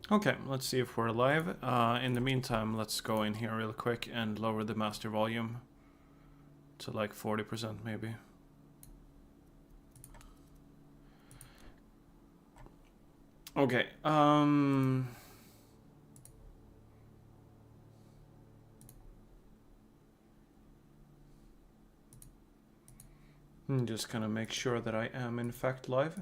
Okay, let's see if we're live. In the meantime, let's go in here real quick and lower the master volume to like 40% maybe. Okay, I'm just gonna make sure that I am in fact live.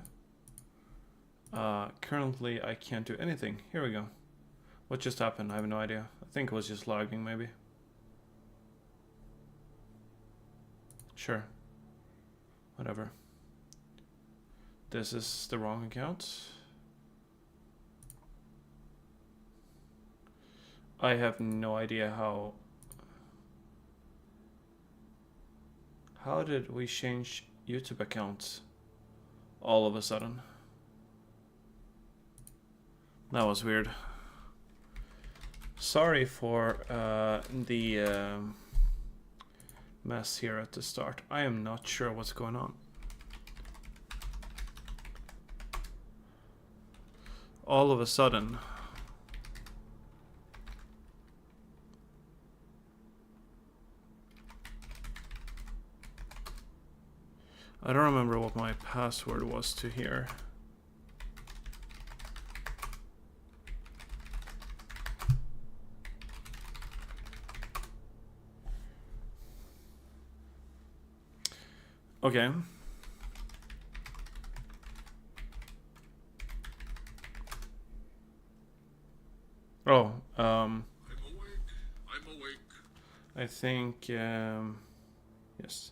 Currently I can't do anything. Here we go. What just happened? I have no idea. I think it was just lagging maybe. Sure. Whatever. This is the wrong account. I have no idea how... How did we change YouTube accounts all of a sudden? That was weird. Sorry for the mess here at the start. I am not sure what's going on. All of a sudden. I don't remember what my password was to here. Okay. Oh, I'm awake. I think, yes.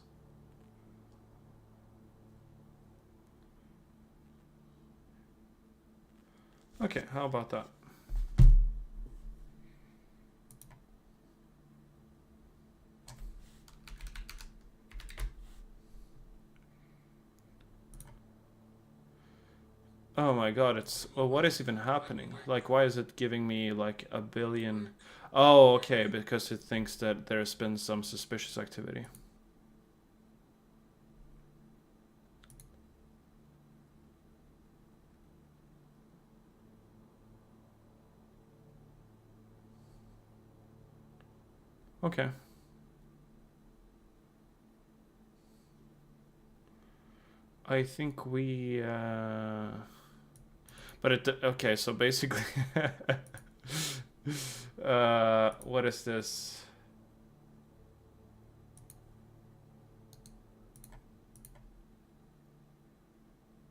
Okay, how about that? Oh my god, it's... Well, what is even happening? Like, why is it giving me, like, a billion... Oh, okay, because it thinks that there's been some suspicious activity. Okay. I think we... But it... Okay, so basically... what is this?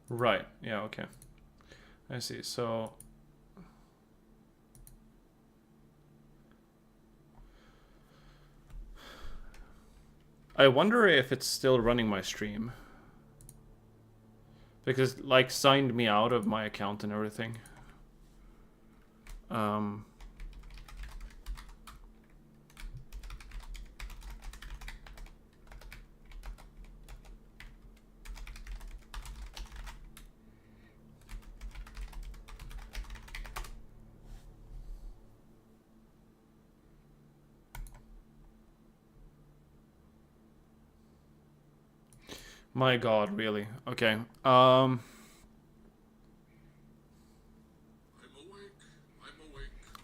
Right, yeah, okay. I see, so... I wonder if it's still running my stream. Because, like, signed me out of my account and everything. My god, really? Okay. I'm awake.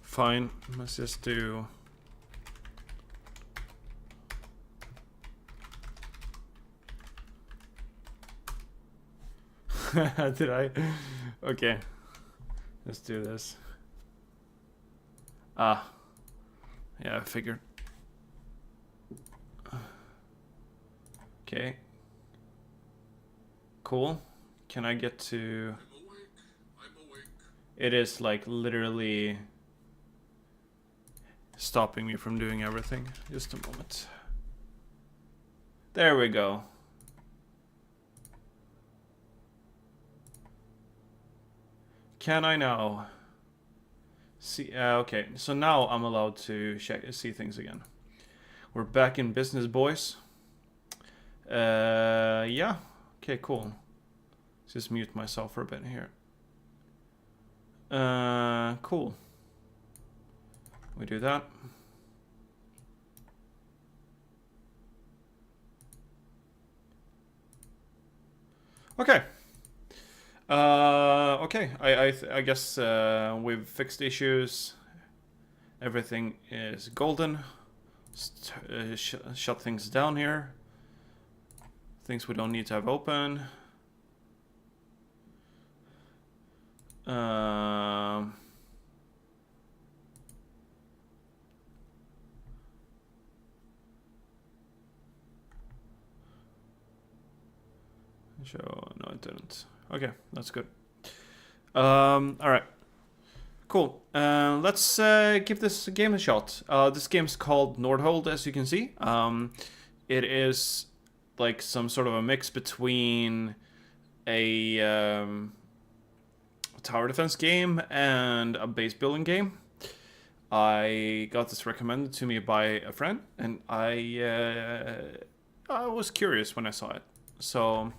Fine. Let's just do... Did I? Okay. Let's do this. Ah. Yeah, I figured. Okay. Cool. Can I get to... I'm awake. It is like literally stopping me from doing everything. Just a moment. There we go. Can I now see? Okay, so now I'm allowed to see things again. We're back in business, boys. Yeah. Okay, cool. Let's just mute myself for a bit here. Cool. We do that. Okay. Okay, I guess we've fixed issues. Everything is golden. Shut things down here. Things we don't need to have open. Show, no it didn't. Okay, that's good. Alright. Cool. Let's give this game a shot. This game's called Nordhold, as you can see. It is like some sort of a mix between a tower defense game and a base building game. I got this recommended to me by a friend, and I was curious when I saw it. So,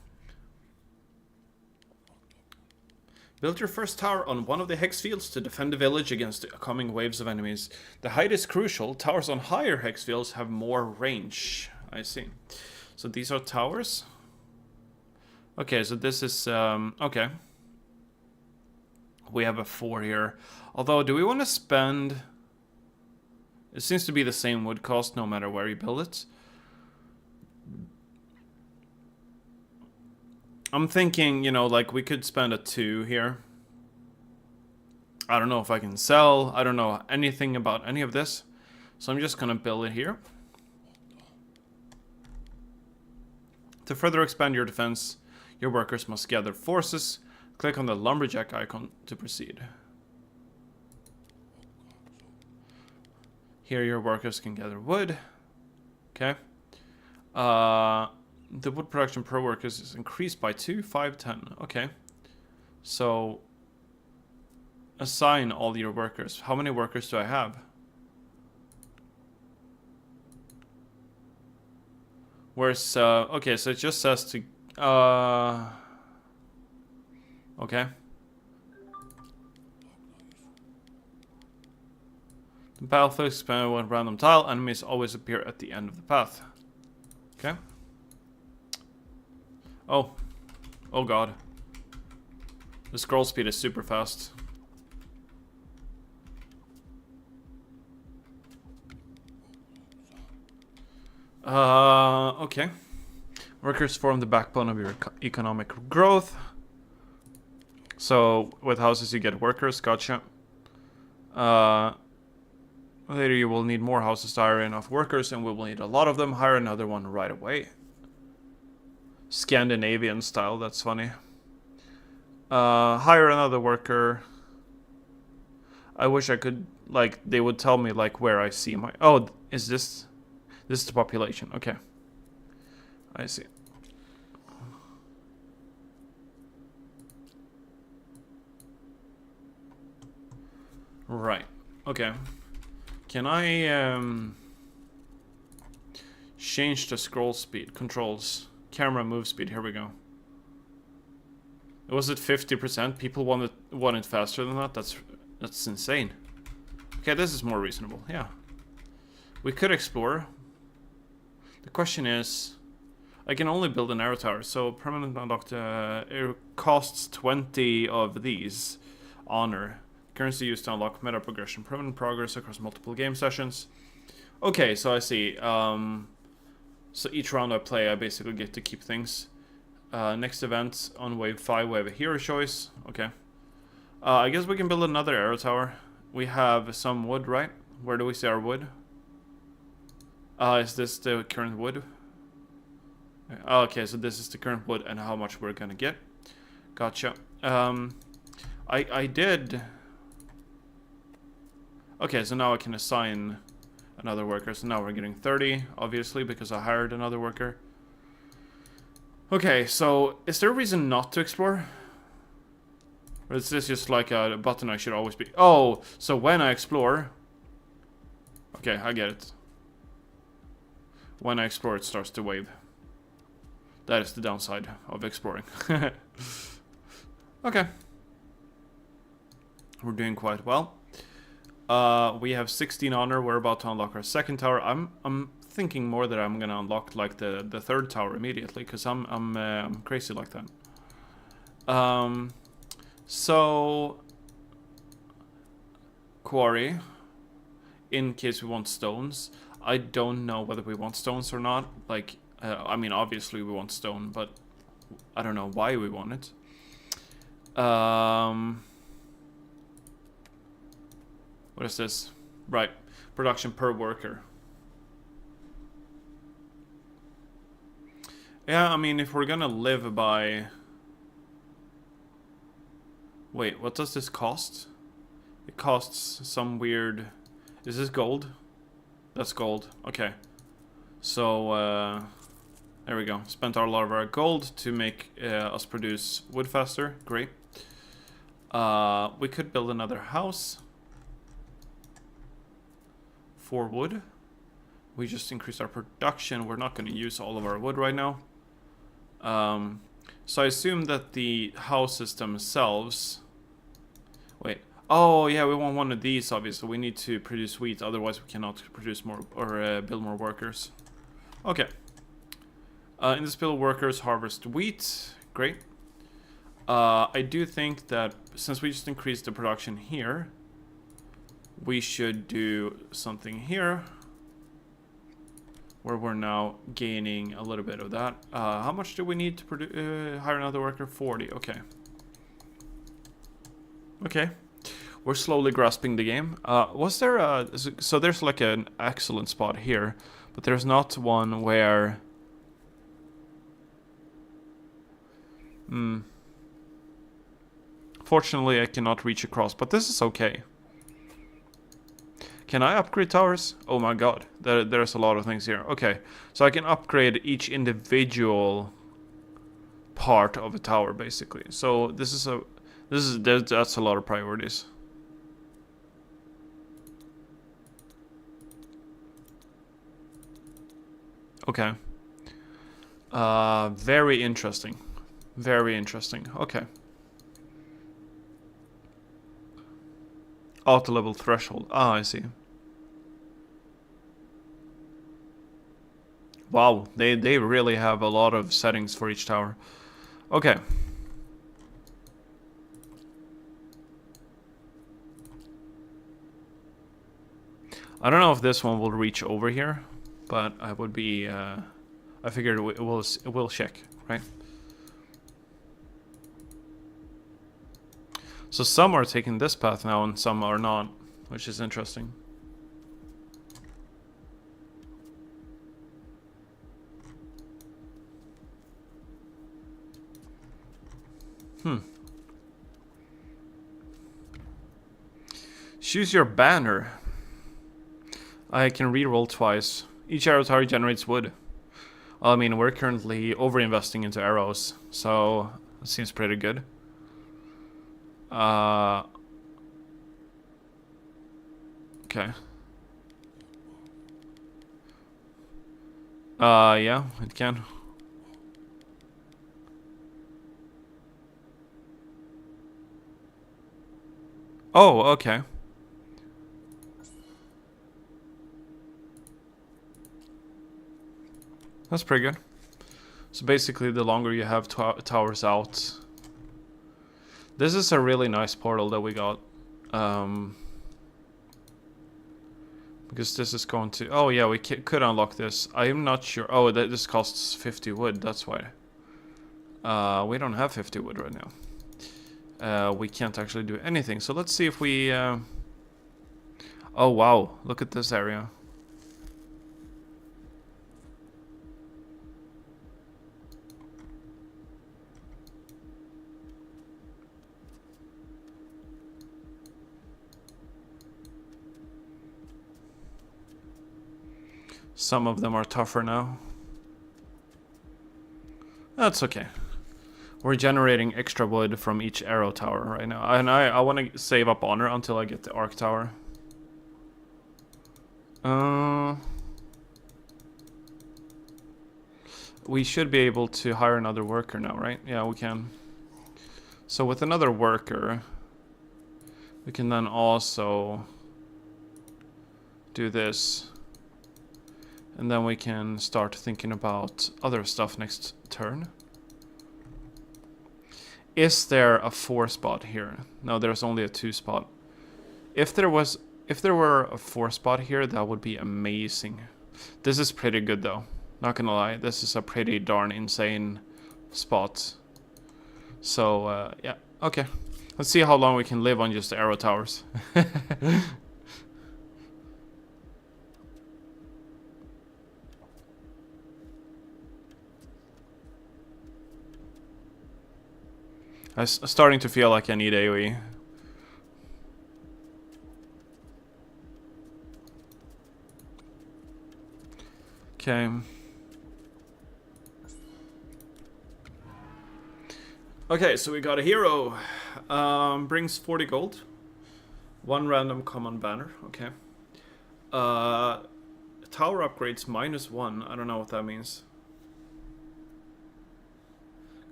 build your first tower on one of the hex fields to defend the village against coming waves of enemies. The height is crucial. Towers on higher hex fields have more range. I see. So these are towers. Okay, so this is okay. We have a 4 here. Although, do we want to spend? It seems to be the same wood cost no matter where you build it. I'm thinking, you know, like we could spend a 2 here. I don't know if I can sell. I don't know anything about any of this. So I'm just going to build it here. To further expand your defense, your workers must gather forces. Click on the lumberjack icon to proceed. Here your workers can gather wood. Okay. The wood production per workers is increased by 2, 5, 10. Okay. So, assign all your workers. How many workers do I have? Where's, okay, so it just says to, okay. The path is expanded with random tile. Enemies always appear at the end of the path. Okay. Oh. Oh god. The scroll speed is super fast. Okay. Workers form the backbone of your economic growth. So, with houses you get workers, gotcha. Later you will need more houses to hire enough workers, and we will need a lot of them. Hire another one right away. Scandinavian style, that's funny. Hire another worker. I wish I could, like, they would tell me, like, where I see my... Oh, is this... This is the population, okay. I see. Right, okay. Can I, change the scroll speed, controls, camera move speed, here we go. Was it 50%? People want it faster than that? That's insane. Okay, this is more reasonable, yeah. We could explore. The question is, I can only build an arrow tower, so permanent unlocked, it costs 20 of these. Honor. Currency used to unlock meta progression. Permanent progress across multiple game sessions. Okay, so I see. So each round I play, I basically get to keep things. Next event, on wave 5, we have a hero choice. Okay. I guess we can build another arrow tower. We have some wood, right? Where do we see our wood? Is this the current wood? Okay, so this is the current wood and how much we're gonna get. Gotcha. I did... Okay, so now I can assign another worker. So now we're getting 30, obviously, because I hired another worker. Okay, so is there a reason not to explore? Or is this just like a button I should always be... Oh, so when I explore... Okay, I get it. When I explore, it starts to wave. That is the downside of exploring. Okay. We're doing quite well. We have 16 honor. We're about to unlock our second tower. I'm thinking more that I'm gonna unlock like the third tower immediately, because I'm crazy like that. So, quarry, in case we want stones. I don't know whether we want stones or not. Like, I mean, obviously we want stone, but I don't know why we want it. What is this? Right, production per worker. Yeah, I mean, if we're gonna live by... Wait, what does this cost? It costs some weird... Is this gold? That's gold. Okay. So, there we go. Spent a lot of our gold to make us produce wood faster. Great. We could build another house. For wood. We just increased our production. We're not going to use all of our wood right now. So I assume that the houses themselves... Wait. Oh, yeah, we want one of these, obviously. We need to produce wheat, otherwise we cannot produce more or build more workers. Okay. In this build, workers harvest wheat. Great. I do think that since we just increased the production here, we should do something here where we're now gaining a little bit of that. How much do we need to hire another worker? 40. Okay. Okay. We're slowly grasping the game. Was there a... So there's like an excellent spot here, but there's not one where... Fortunately, I cannot reach across, but this is okay. Can I upgrade towers? Oh my god, there's a lot of things here. Okay, so I can upgrade each individual part of a tower, basically. So that's a lot of priorities. Okay. Very interesting. Very interesting. Okay. Auto level threshold. Ah, I see. Wow, they really have a lot of settings for each tower. Okay. I don't know if this one will reach over here, but I would be. I figured it will check, right? So some are taking this path now, and some are not, which is interesting. Choose your banner. I can reroll twice. Each arrow tower generates wood. Well, I mean, we're currently over-investing into arrows, so it seems pretty good. Okay. Yeah, it can. Oh, okay. That's pretty good. So basically, the longer you have towers out... This is a really nice portal that we got. Because this is going to... Oh yeah, we could unlock this. I'm not sure... Oh, this costs 50 wood, that's why. We don't have 50 wood right now. We can't actually do anything. So let's see if we... Oh wow, look at this area. Some of them are tougher now. That's okay. We're generating extra wood from each arrow tower right now. And I want to save up honor until I get the arc tower. We should be able to hire another worker now, right? Yeah, we can. So with another worker, we can then also do this. And then we can start thinking about other stuff next turn. Is there a 4 spot here? No, there's only a 2 spot. If there were a 4 spot here, that would be amazing. This is pretty good though. Not gonna lie, this is a pretty darn insane spot. So, yeah, okay. Let's see how long we can live on just arrow towers. I'm starting to feel like I need AoE. Okay. Okay, so we got a hero. Brings 40 gold. 1 random common banner. Okay. Tower upgrades -1. I don't know what that means.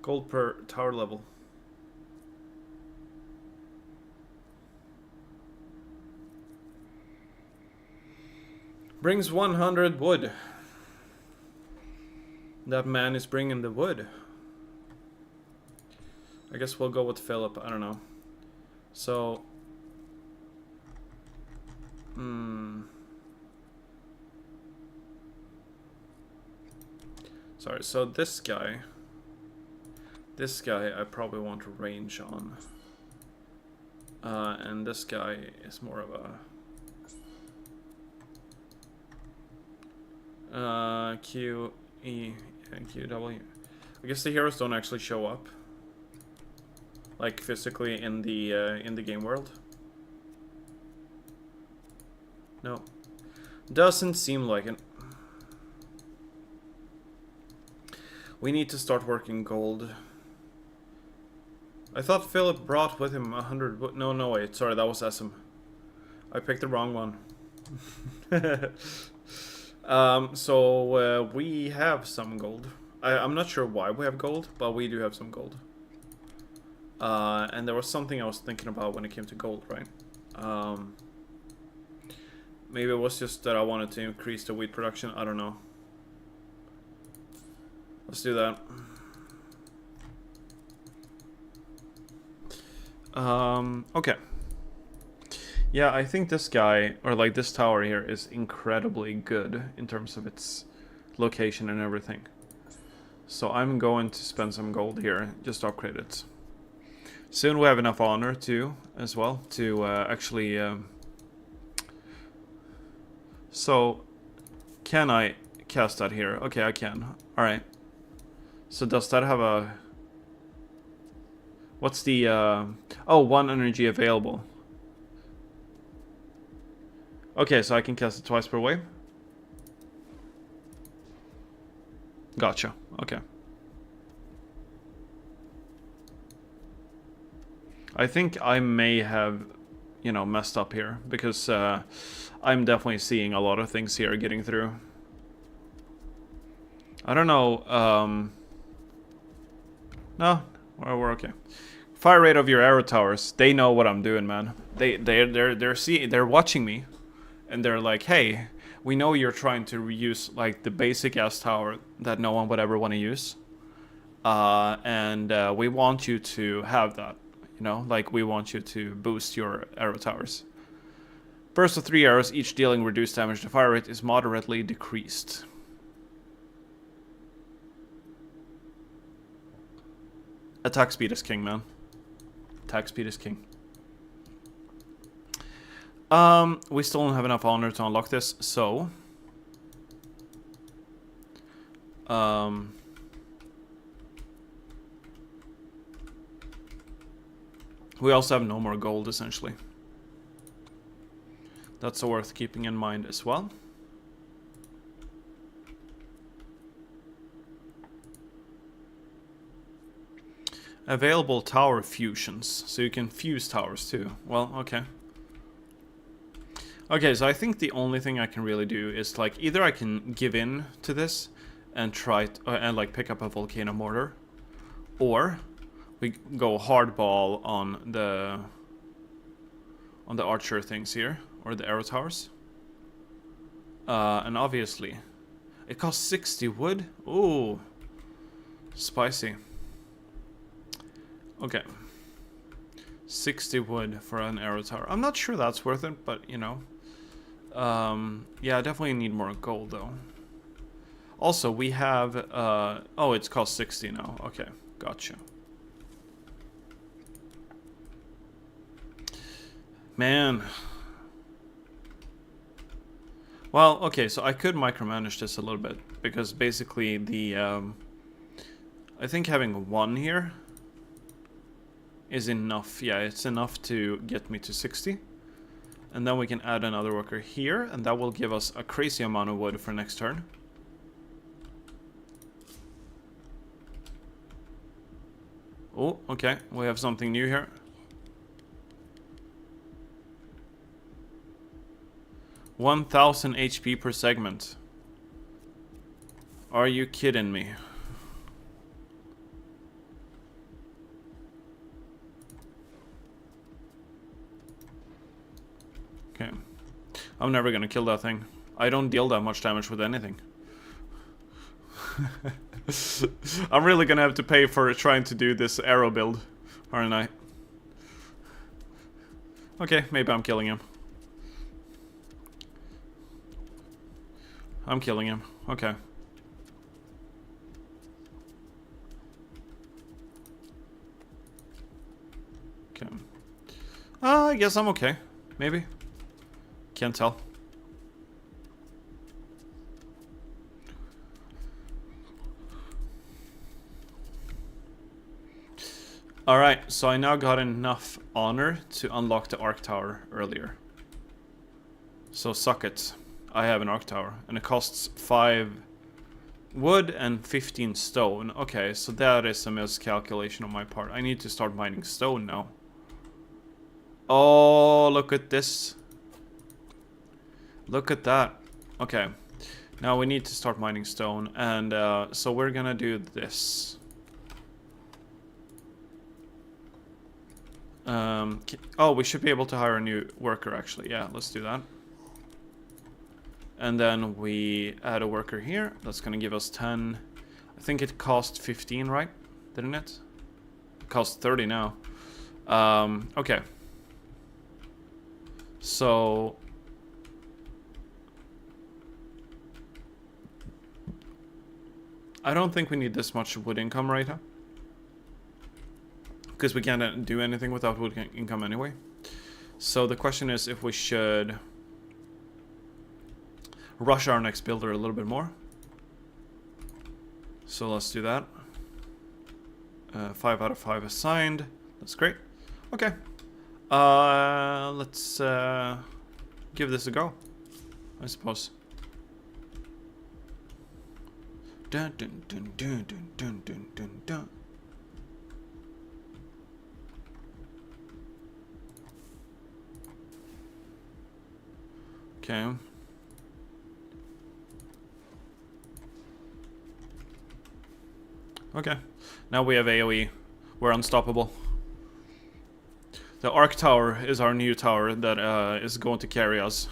Gold per tower level. Brings 100 wood. That man is bringing the wood. I guess we'll go with Philip. I don't know. So... Sorry, so this guy... This guy I probably want to range on. And this guy is more of a... Q, E, and Q, W. I guess the heroes don't actually show up. Like physically in the game world. No. Doesn't seem like it. We need to start working gold. I thought Philip brought with him 100... No, wait. Sorry, that was SM. I picked the wrong one. So we have some gold. I'm not sure why we have gold, but we do have some gold. And there was something I was thinking about when it came to gold, right? Maybe it was just that I wanted to increase the wheat production. I don't know. Let's do that. Okay. Yeah, I think this guy, or like this tower here, is incredibly good in terms of its location and everything. So I'm going to spend some gold here, just to upgrade it. Soon we have enough honor too, as well, to actually... So, can I cast that here? Okay, I can. Alright. So does that have a... What's the... Oh, 1 energy available. Okay, so I can cast it twice per wave? Gotcha. Okay. I think I may have, you know, messed up here, because I'm definitely seeing a lot of things here getting through. I don't know, no, we're okay. Fire rate of your arrow towers, they know what I'm doing, man. They're watching me, and they're like, hey, we know you're trying to reuse like the basic ass tower that no one would ever want to use, and we want you to have that. You know, like we want you to boost your arrow towers. Burst of 3 arrows, each dealing reduced damage. The fire rate is moderately decreased. Attack speed is king, man. Attack speed is king. We still don't have enough honor to unlock this, so... we also have no more gold, essentially. That's worth keeping in mind as well. Available tower fusions, so you can fuse towers too. Well, okay. Okay, so I think the only thing I can really do is like either I can give in to this and try and like pick up a volcano mortar, or we go hardball on the archer things here, or the arrow towers. And obviously, it costs 60 wood. Ooh, spicy. Okay. 60 wood for an arrow tower. I'm not sure that's worth it, but you know. Yeah, I definitely need more gold though. Also, we have, oh, it's cost 60 now. Okay, gotcha. Man. Well, okay, so I could micromanage this a little bit, because basically the, I think having one here is enough. Yeah, it's enough to get me to 60. And then we can add another worker here, and that will give us a crazy amount of wood for next turn. Oh, okay, we have something new here. $1,000 HP per segment. Are you kidding me? Okay. I'm never gonna kill that thing. I don't deal that much damage with anything. I'm really gonna have to pay for trying to do this arrow build, aren't I? Okay, maybe I'm killing him. I'm killing him. Okay. Okay. I guess I'm okay. Maybe. Can't tell. Alright, so I now got enough honor to unlock the arc tower earlier. So suck it. I have an arc tower, and it costs 5 wood and 15 stone. Okay, so that is a miscalculation on my part. I need to start mining stone now. Oh, look at this. Look at that. Okay, now we need to start mining stone, and so we're gonna do this. Oh, we should be able to hire a new worker, actually. Yeah, let's do that. And then we add a worker here. That's gonna give us 10. I think it cost 15, right? Didn't it? It costs 30 now. Okay. So I don't think we need this much wood income right now, because we can't do anything without wood income anyway. So the question is if we should rush our next builder a little bit more. So let's do that. 5 out of 5 assigned. That's great. Okay. Let's give this a go, I suppose. Dun dun dun dun dun dun dun dun dun. Okay. Okay. Now we have AoE. We're unstoppable. The arc tower is our new tower that is going to carry us.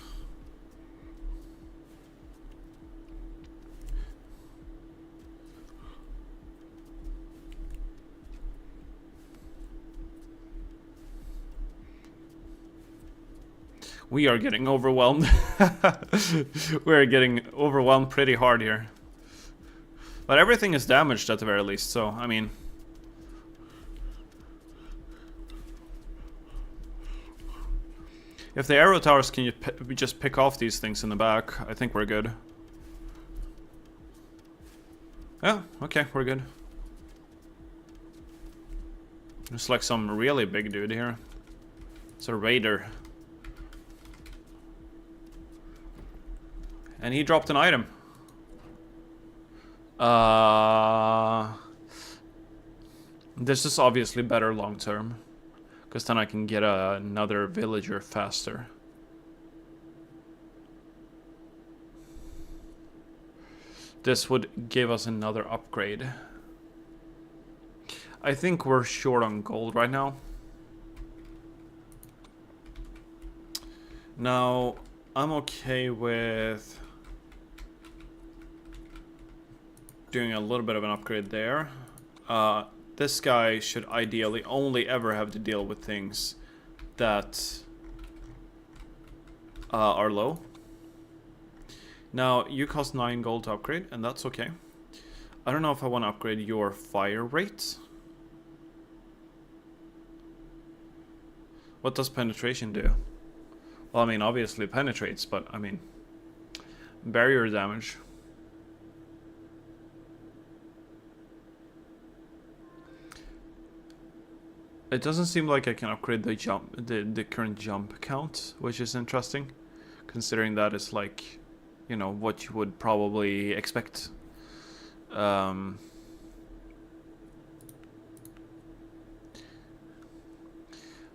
We are getting overwhelmed. We're getting overwhelmed pretty hard here. But everything is damaged at the very least, so, I mean... If the arrow towers can just pick off these things in the back, I think we're good. Yeah, okay, we're good. There's like some really big dude here. It's a raider. And he dropped an item. This is obviously better long term, because then I can get another villager faster. This would give us another upgrade. I think we're short on gold right now. Now, I'm okay with doing a little bit of an upgrade there. this guy should ideally only ever have to deal with things that are low. Now, you cost 9 gold to upgrade, and that's okay. I don't know if I want to upgrade your fire rate. What does penetration do? Well, I mean, obviously it penetrates, but I mean, barrier damage. It doesn't seem like I can upgrade the jump, the current jump count, which is interesting, considering that is like, you know, what you would probably expect.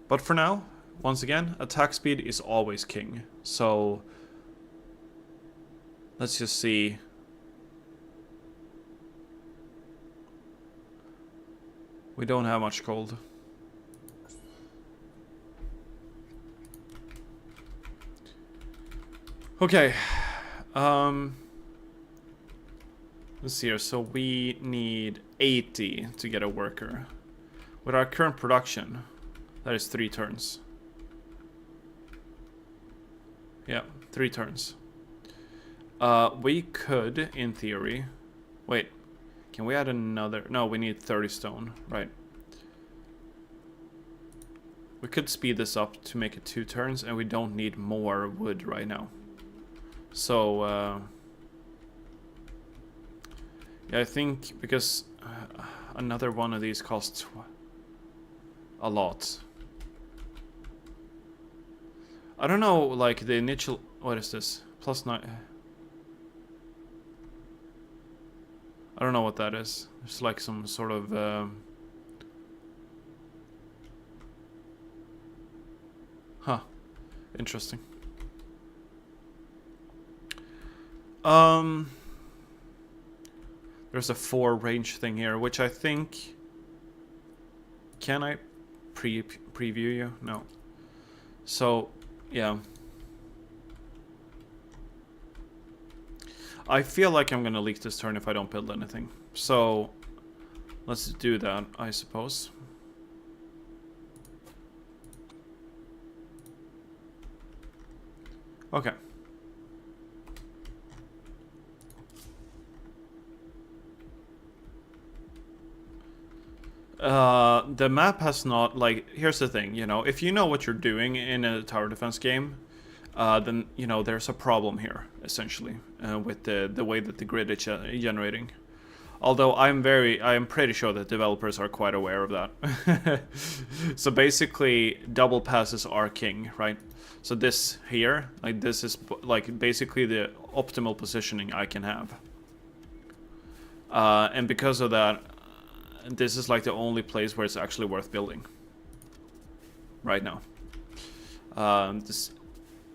But for now, once again, attack speed is always king. So let's just see. We don't have much gold. Okay. Let's see here. So we need 80 to get a worker. With our current production, that is 3 turns. Yeah, 3 turns. We could, in theory... Wait, can we add another... No, we need 30 stone, right. We could speed this up to make it 2 turns, and we don't need more wood right now. So, yeah, I think because another one of these costs a lot. I don't know, like the initial... What is this? +9... I don't know what that is. It's like some sort of... Huh. Interesting. There's a 4 range thing here, which I think... Can I preview you? No. So, yeah. I feel like I'm gonna leak this turn if I don't build anything. So, let's do that, I suppose. Okay. The map has not, like, here's the thing, you know, if you know what you're doing in a tower defense game, then, you know, there's a problem here, essentially, with the way that the grid is generating. Although I am pretty sure that developers are quite aware of that. So basically, double passes are king, right? So this here, like, this is, like, basically the optimal positioning I can have. And because of that, this is like the only place where it's actually worth building right now. Yeah,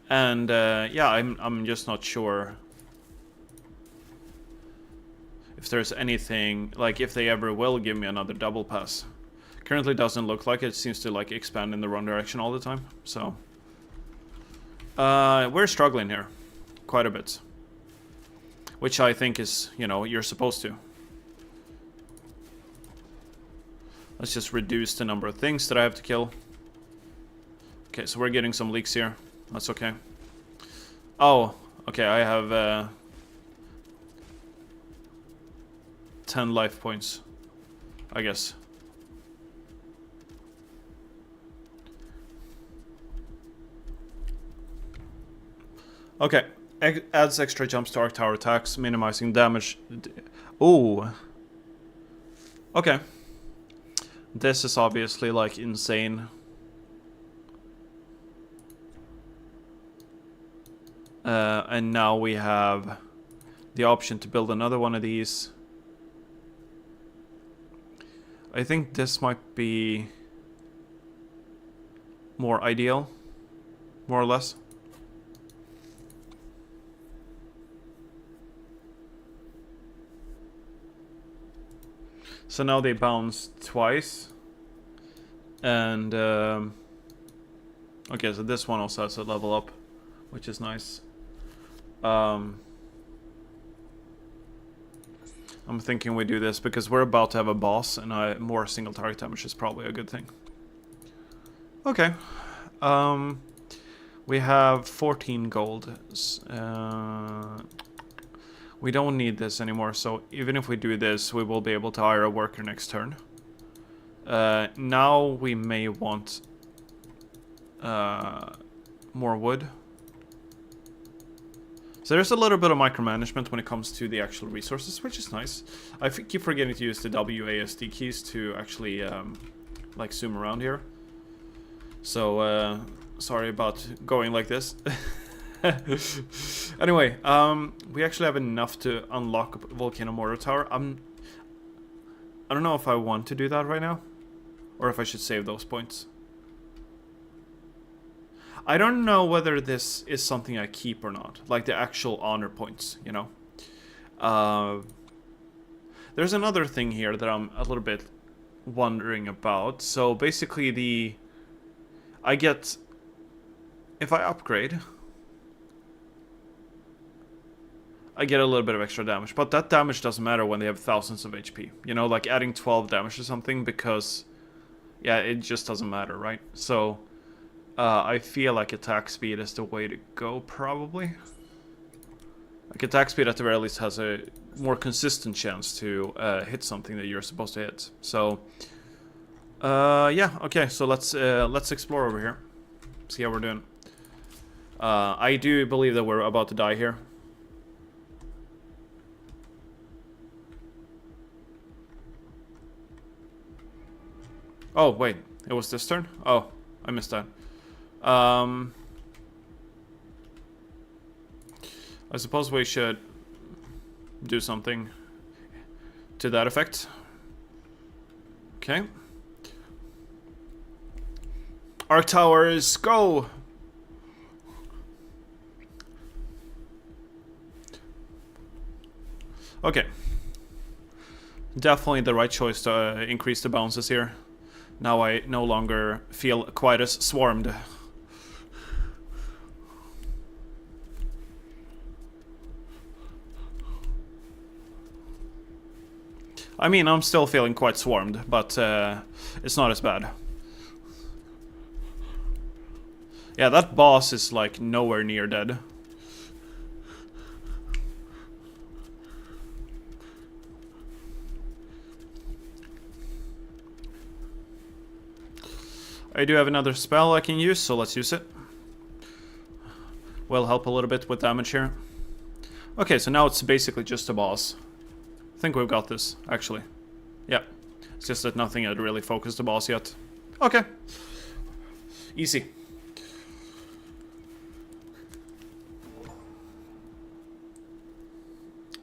I'm just not sure if there's anything, like, if they ever will give me another double pass. Currently doesn't look like it. It seems to, like, expand in the wrong direction all the time. So we're struggling here quite a bit, which I think is, you know, you're supposed to. Let's just reduce the number of things that I have to kill. Okay, so we're getting some leaks here. That's okay. Oh, okay, I have 10 life points, I guess. Okay, adds extra jumps to arc tower attacks, minimizing damage. Ooh. Okay. This is obviously, like, insane. And now we have the option to build another one of these. I think this might be more ideal, more or less. So now they bounce twice. And, okay, so this one also has a level up, which is nice. I'm thinking we do this because we're about to have a boss, and more single target damage is probably a good thing. Okay. We have 14 gold. We don't need this anymore, so even if we do this, we will be able to hire a worker next turn. Now we may want more wood. So there's a little bit of micromanagement when it comes to the actual resources, which is nice. I keep forgetting to use the WASD keys to actually like zoom around here. So sorry about going like this. Anyway, we actually have enough to unlock a volcano mortar tower. I don't know if I want to do that right now, or if I should save those points. I don't know whether this is something I keep or not, like the actual honor points, you know. There's another thing here that I'm a little bit wondering about. So basically I get, if I upgrade, I get a little bit of extra damage, but that damage doesn't matter when they have thousands of HP. You know, like adding 12 damage to something, because, yeah, it just doesn't matter, right? So, I feel like attack speed is the way to go, probably. Like, attack speed at the very least has a more consistent chance to hit something that you're supposed to hit. So, yeah, okay, so let's explore over here. See how we're doing. I do believe that we're about to die here. Oh, wait. It was this turn? Oh, I missed that. I suppose we should do something to that effect. Okay. Arc towers, go! Okay. Definitely the right choice to increase the bounces here. Now I no longer feel quite as swarmed. I mean, I'm still feeling quite swarmed, but it's not as bad. Yeah, that boss is like nowhere near dead. I do have another spell I can use, so let's use it. Will help a little bit with damage here. Okay, so now it's basically just a boss. I think we've got this, actually. Yeah. It's just that nothing had really focused the boss yet. Okay. Easy.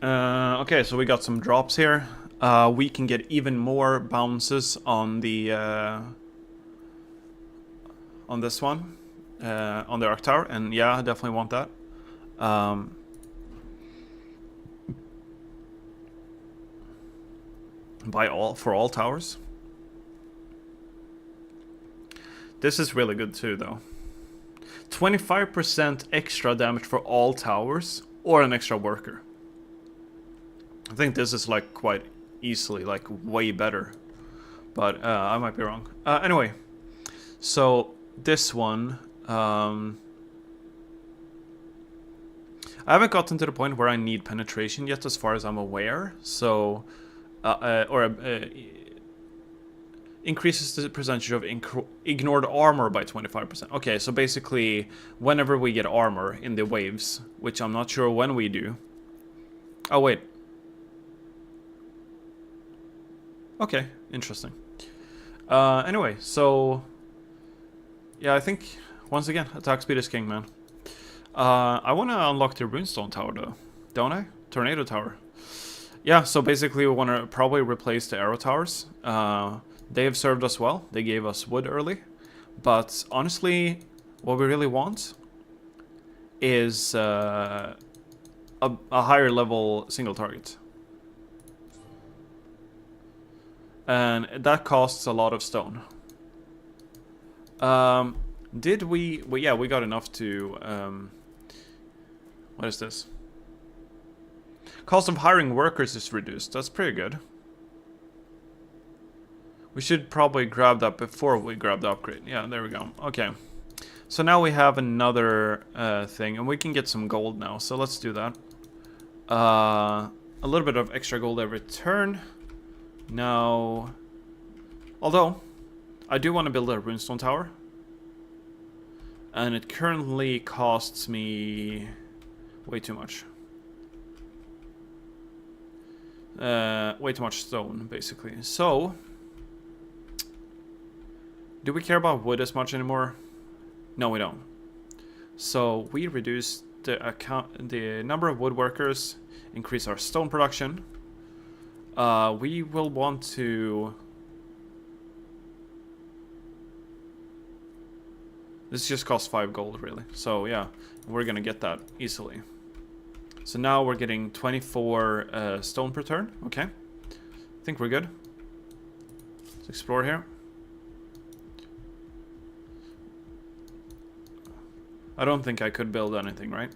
Okay, so we got some drops here. We can get even more bounces on the on this one, on the Arc Tower, and yeah, I definitely want that. For all towers. This is really good too, though. 25% extra damage for all towers, or an extra worker. I think this is like quite easily, like way better, but I might be wrong. Anyway, so this one, I haven't gotten to the point where I need penetration yet, as far as I'm aware. So, increases the percentage of ignored armor by 25%. Okay, so basically, whenever we get armor in the waves, which I'm not sure when we do. Oh wait. Okay, interesting. Anyway, so yeah, I think once again, attack speed is king, man. I want to unlock the runestone tower though, don't I? Tornado tower. Yeah, so basically we want to probably replace the arrow towers. They have served us well. They gave us wood early, but honestly, what we really want is a higher level single target. And that costs a lot of stone. Did we... Well, yeah, we got enough to... what is this? Cost of hiring workers is reduced. That's pretty good. We should probably grab that before we grab the upgrade. Yeah, there we go. Okay. So now we have another thing, and we can get some gold now. So let's do that. A little bit of extra gold every turn. Now, although I do want to build a runestone tower, and it currently costs me way too much. Way too much stone, basically. So, do we care about wood as much anymore? No, we don't. So we reduce the number of woodworkers, increase our stone production. We will want to. This just costs 5 gold, really. So yeah, we're gonna get that easily. So now we're getting 24 stone per turn. Okay, I think we're good. Let's explore here. I don't think I could build anything, right?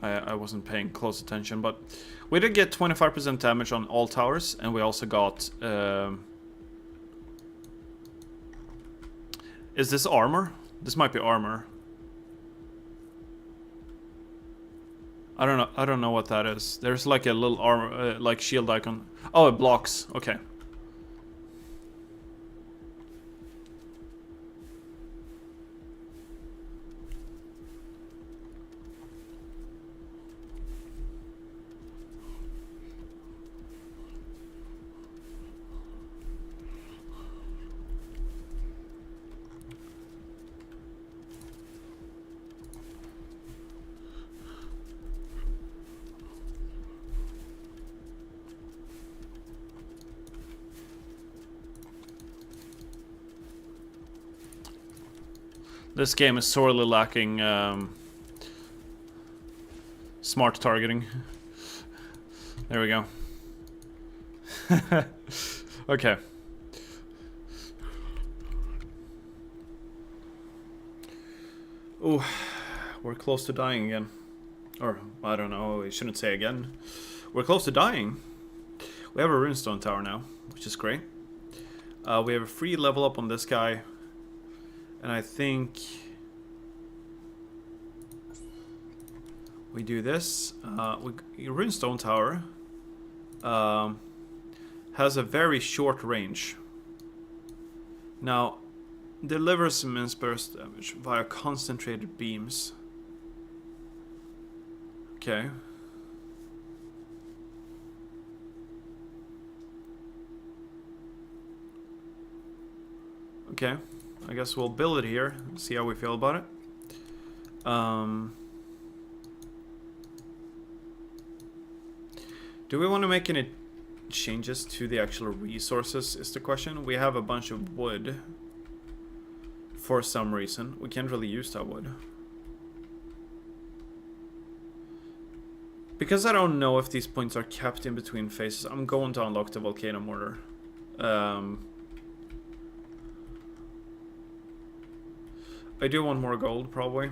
I wasn't paying close attention, but we did get 25% damage on all towers, and we also got... is this armor? This might be armor. I don't know what that is. There's like a little armor, like shield icon. Oh, it blocks. Okay. This game is sorely lacking smart targeting. There we go. Okay. Ooh, we're close to dying again. Or, I don't know, I shouldn't say again. We're close to dying. We have a runestone tower now, which is great. We have a free level up on this guy. And I think we do this. Runestone Tower has a very short range. Now, delivers immense burst damage via concentrated beams. Okay. Okay. I guess we'll build it here, see how we feel about it. Do we want to make any changes to the actual resources is the question. We have a bunch of wood for some reason. We can't really use that wood. Because I don't know if these points are kept in between phases, I'm going to unlock the volcano mortar. I do want more gold, probably.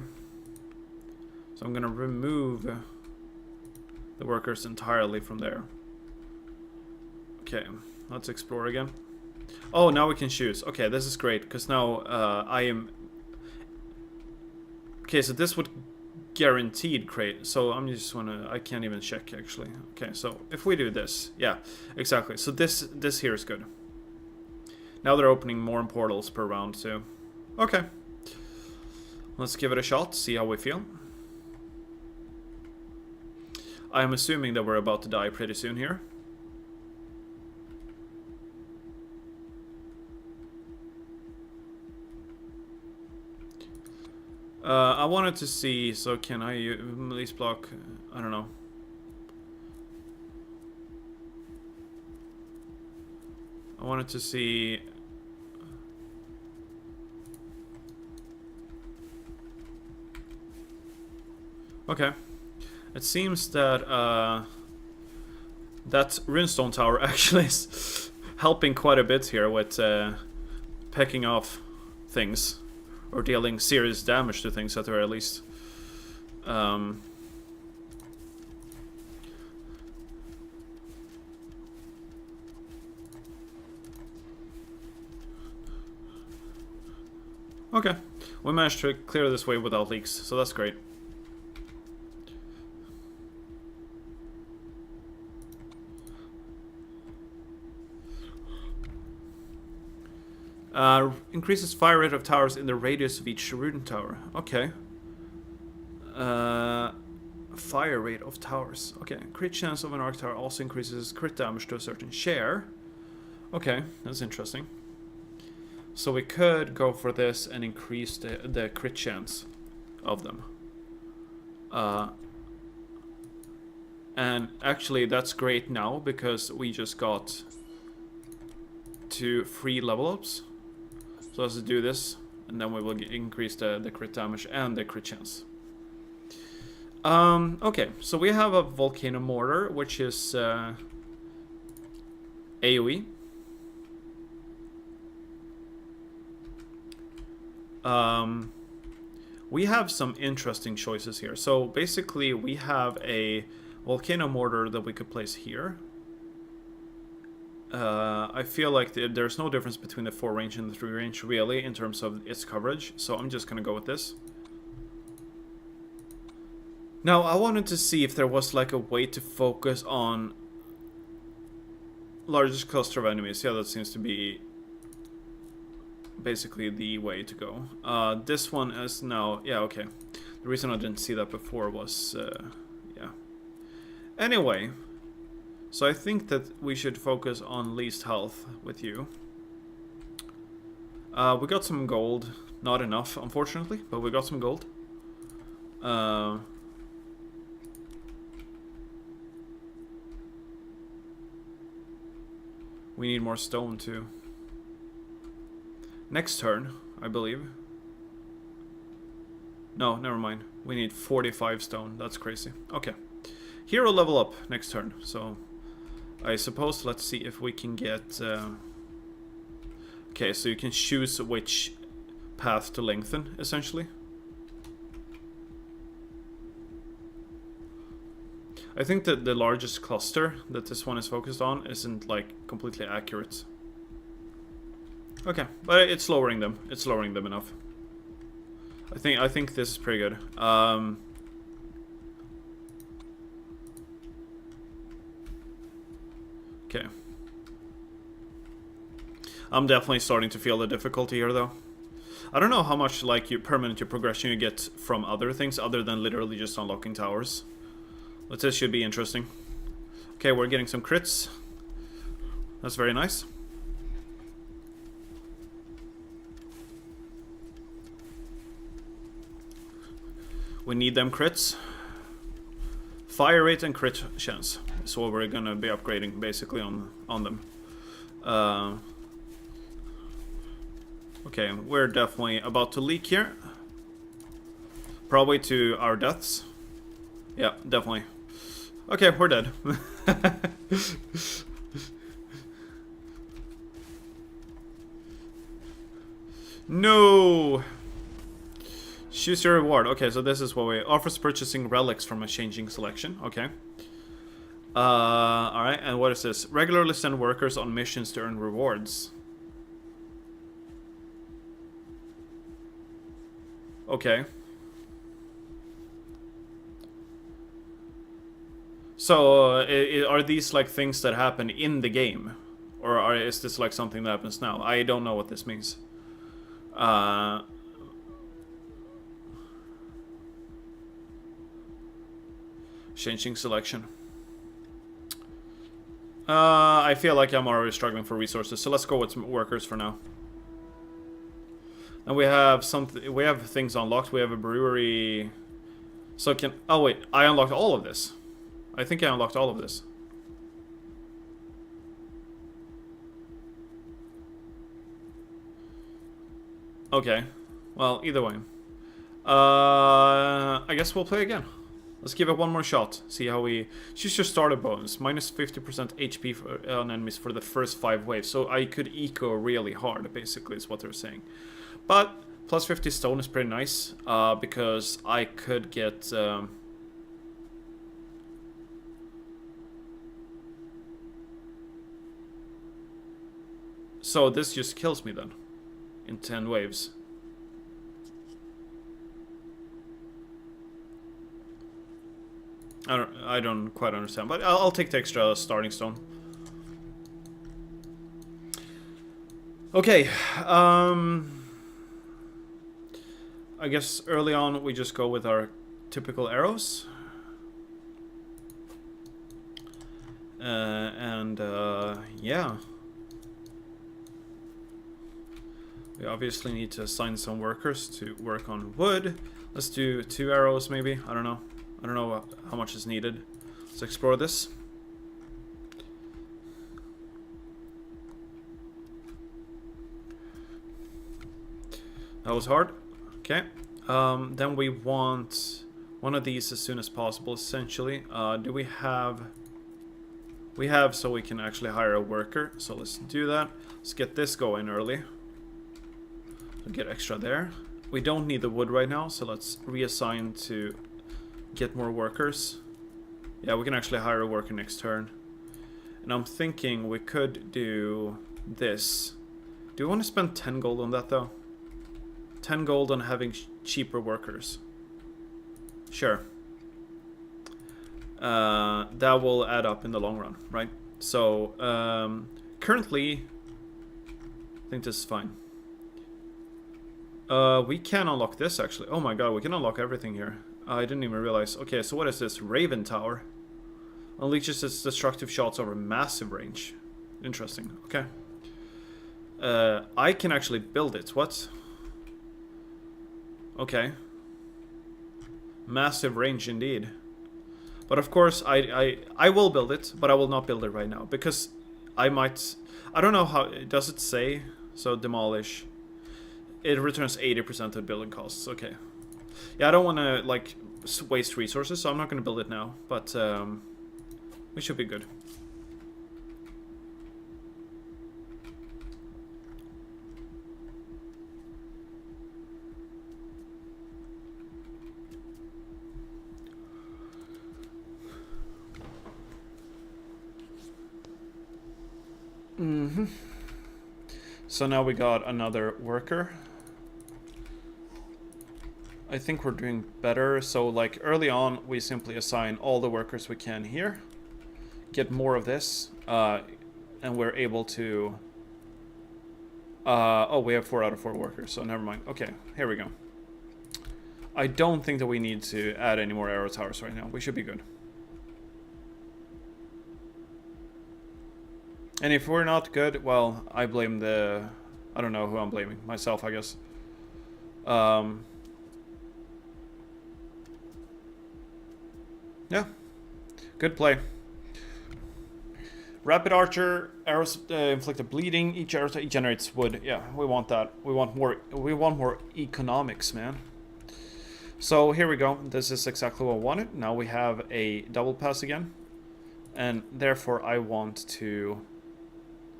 So I'm gonna remove the workers entirely from there. Okay, let's explore again. Oh, now we can choose. Okay, this is great, because now I am... Okay, so this would guaranteed create. So I'm just wanna... I can't even check, actually. Okay, so if we do this... Yeah, exactly. So this here is good. Now they're opening more portals per round, too. Okay. Let's give it a shot, see how we feel. I'm assuming that we're about to die pretty soon here. I wanted to see, so can I at least block, I don't know. I wanted to see... Okay. It seems that that runestone tower actually is helping quite a bit here with pecking off things. Or dealing serious damage to things at the very least. Okay. We managed to clear this wave without leaks, so that's great. Increases fire rate of towers in the radius of each rune tower. Okay. Fire rate of towers. Okay. Crit chance of an arc tower also increases crit damage to a certain share. Okay, that's interesting. So we could go for this and increase the crit chance of them. And actually that's great now because we just got 2 free level ups. So let's do this, and then we will increase the crit damage and the crit chance. Okay, so we have a volcano mortar, which is AoE. We have some interesting choices here. So basically, we have a volcano mortar that we could place here. I feel like there's no difference between the 4 range and the 3 range really in terms of its coverage, so I'm just gonna go with this. Now I wanted to see if there was like a way to focus on largest cluster of enemies. Yeah, that seems to be basically the way to go. This one is now, yeah, okay. The reason I didn't see that before was, yeah. Anyway. So I think that we should focus on least health with you. We got some gold. Not enough, unfortunately, but we got some gold. We need more stone too. Next turn, I believe. No, never mind. We need 45 stone. That's crazy. Okay. Hero level up next turn, so... I suppose, let's see if we can get... Okay, so you can choose which path to lengthen, essentially. I think that the largest cluster that this one is focused on isn't, like, completely accurate. Okay, but it's lowering them. It's lowering them enough. I think this is pretty good. Okay. I'm definitely starting to feel the difficulty here, though. I don't know how much, like, permanent progression you get from other things, other than literally just unlocking towers. But this should be interesting. Okay, we're getting some crits. That's very nice. We need them crits. Fire rate and crit chance is what we're gonna be upgrading basically on them. Okay, we're definitely about to leak here. Probably to our deaths. Yeah, definitely. Okay, we're dead. No! Choose your reward. Okay, so this is what we... Offers purchasing relics from a changing selection. Okay. Alright, and what is this? Regularly send workers on missions to earn rewards. Okay. So, are these like things that happen in the game? Or is this like something that happens now? I don't know what this means. Changing selection. I feel like I'm already struggling for resources, so let's go with some workers for now. And we have something. We have things unlocked. We have a brewery. So can... Oh wait, I unlocked all of this. I think I unlocked all of this. Okay. Well, either way. I guess we'll play again. Let's give it one more shot. See how we... Choose your starter bonus. Minus 50% HP on enemies for the first 5 waves. So I could eco really hard, basically, is what they're saying. But plus 50 stone is pretty nice. Because I could get... So this just kills me then. In 10 waves. I don't quite understand, but I'll take the extra starting stone. Okay, I guess early on we just go with our typical arrows. Yeah. We obviously need to assign some workers to work on wood. Let's do 2 arrows maybe, I don't know. I don't know how much is needed. Let's explore this. That was hard. Okay. Then we want one of these as soon as possible, essentially. Do we have... We have, so we can actually hire a worker. So let's do that. Let's get this going early. So get extra there. We don't need the wood right now, so let's reassign to get more workers. Yeah, we can actually hire a worker next turn. And I'm thinking we could do this. Do we want to spend 10 gold on that though? 10 gold on having cheaper workers. Sure. That will add up in the long run, right? So, currently, I think this is fine. We can unlock this, actually. Oh my god, we can unlock everything here. I didn't even realize. Okay, so what is this? Raven Tower. Unleashes its destructive shots over massive range. Interesting, okay. I can actually build it. What? Okay. Massive range indeed. But of course, I will build it, but I will not build it right now. Because I might... I don't know how... Does it say? So, demolish. It returns 80% of building costs. Okay. Yeah, I don't want to, like, waste resources, so I'm not going to build it now. But, we should be good. Mm-hmm. So now we got another worker. I think we're doing better. So like early on, we simply assign all the workers we can here. Get more of this. And we're able to... oh, we have 4 out of 4 workers, so never mind. Okay, here we go. I don't think that we need to add any more arrow towers right now. We should be good. And if we're not good, well, I blame the... I don't know who I'm blaming. Myself, I guess. Yeah. Good play. Rapid Archer, arrows inflict a bleeding. Each arrow generates wood. Yeah, we want that. We want more economics, man. So here we go. This is exactly what I wanted. Now we have a double pass again. And therefore I want to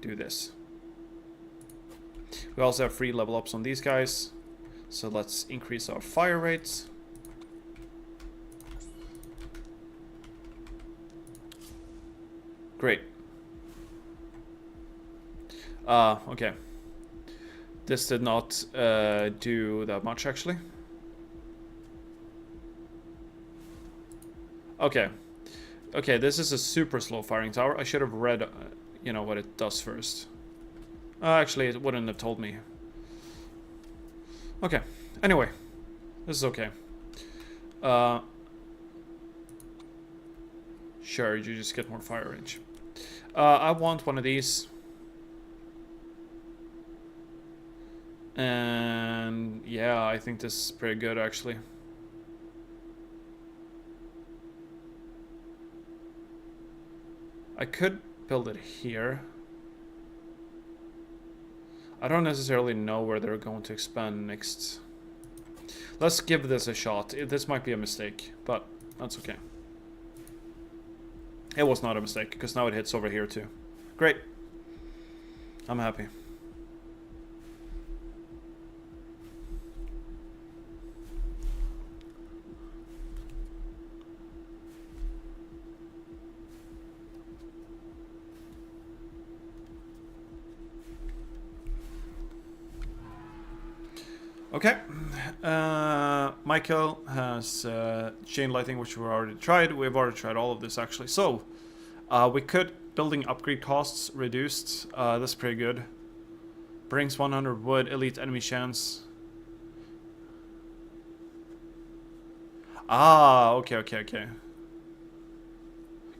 do this. We also have free level ups on these guys. So let's increase our fire rates. Great. Okay. This did not do that much, actually. Okay. Okay, this is a super slow firing tower. I should have read, you know, what it does first. Actually, it wouldn't have told me. Okay. Anyway. This is okay. Sure, you just get more fire range. I want one of these. And yeah, I think this is pretty good, actually. I could build it here. I don't necessarily know where they're going to expand next. Let's give this a shot. This might be a mistake, but that's okay. It was not a mistake, because now it hits over here too. Great. I'm happy. Okay. Michael has chain lighting, which we've already tried. We've already tried all of this, actually. So, we could... Building upgrade costs reduced. That's pretty good. Brings 100 wood. Elite enemy chance. Ah, okay.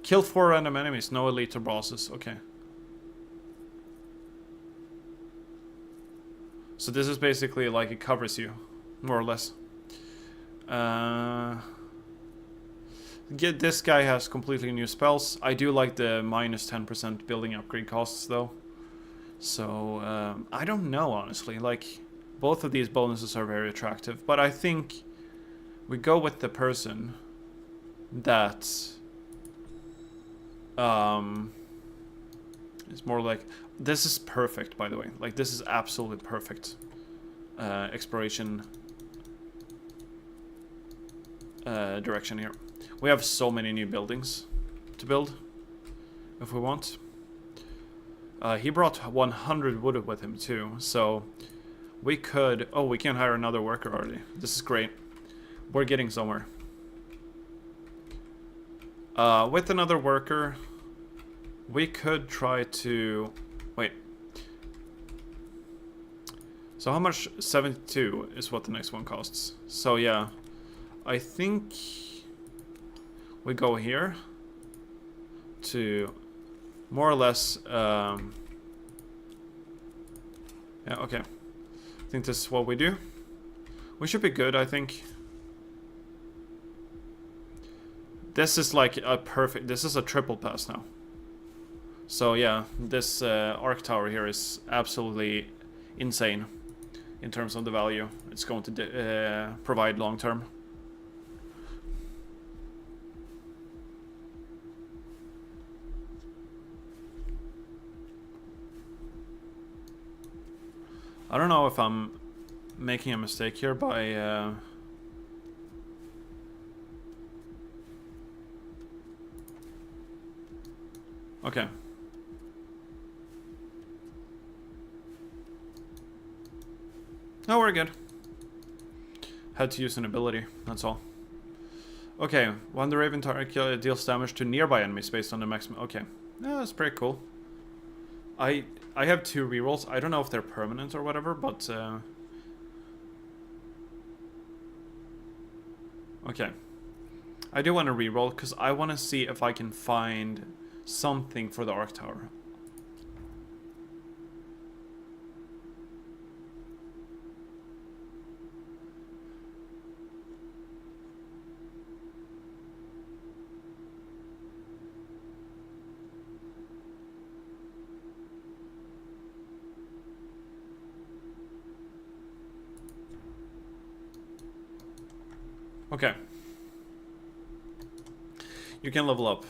Kill 4 random enemies. No elite or bosses. Okay. So this is basically like it covers you. More or less. This guy has completely new spells. I do like the minus 10% building upgrade costs though. So, I don't know honestly. Like, both of these bonuses are very attractive. But I think we go with the person that is more like... This is perfect, by the way. Like, this is absolutely perfect exploration direction here. We have so many new buildings to build, if we want. He brought 100 wood with him too, so we could... Oh, we can hire another worker already. This is great. We're getting somewhere. With another worker, we could try to... Wait. So how much? 72 is what the next one costs. So yeah, I think we go here to more or less... yeah, okay. I think this is what we do. We should be good, I think. This is like a perfect... This is a triple pass now. So yeah, this arc tower here is absolutely insane in terms of the value it's going to provide long term. I don't know if I'm making a mistake here by... Okay. Oh, we're good. Had to use an ability, that's all. Okay, when the Raven target deals damage to nearby enemies based on the maximum... Okay, yeah, that's pretty cool. I have 2 rerolls. I don't know if they're permanent or whatever, but... Okay. I do want to reroll, because I want to see if I can find something for the arc tower. Okay. You can level up.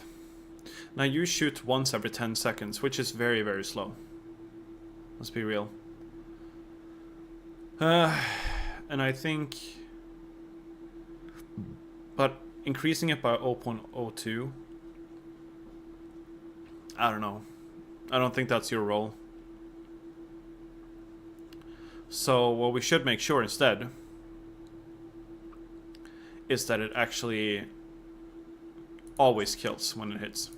Now you shoot once every 10 seconds, which is very, very slow. Let's be real. And I think... But increasing it by 0.02... I don't know. I don't think that's your role. So what we should make sure instead is that it actually always kills when it hits.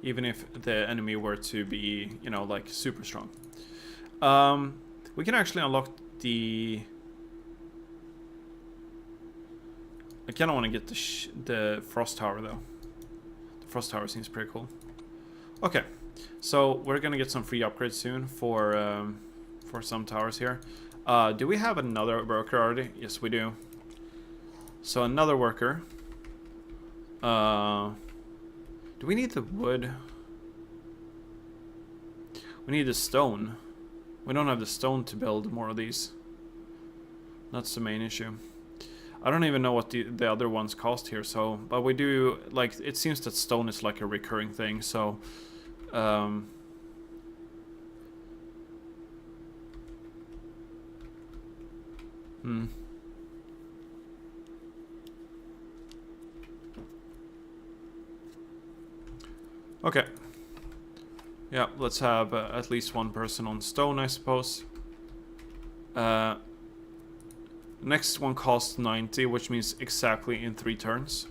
Even if the enemy were to be, you know, like super strong. We can actually unlock the... I kind of want to get the Frost Tower though. The Frost Tower seems pretty cool. Okay, so we're gonna get some free upgrades soon for some towers here. Do we have another worker already? Yes, we do. So another worker. Do we need the wood? We need the stone. We don't have the stone to build more of these. That's the main issue. I don't even know what the other ones cost here, so... But we do... Like, it seems that stone is like a recurring thing, so... Okay. Yeah, let's have at least one person on stone, I suppose. Next one costs 90, which means exactly in 3 turns.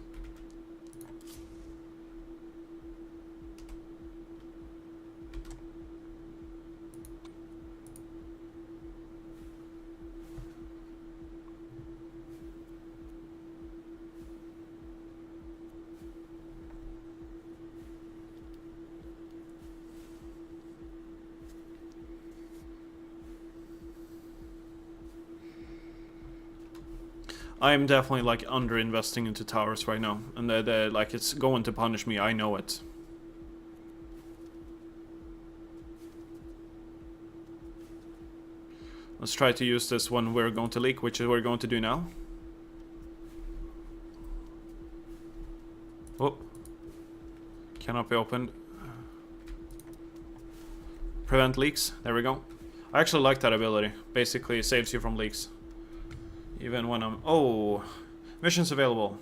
I'm definitely like under investing into towers right now, and like it's going to punish me. I know it. Let's try to use this when we're going to leak, which is what we're going to do now. Oh, cannot be opened. Prevent leaks. There we go. I actually like that ability. Basically, it saves you from leaks. Even when I'm... Oh! Missions available.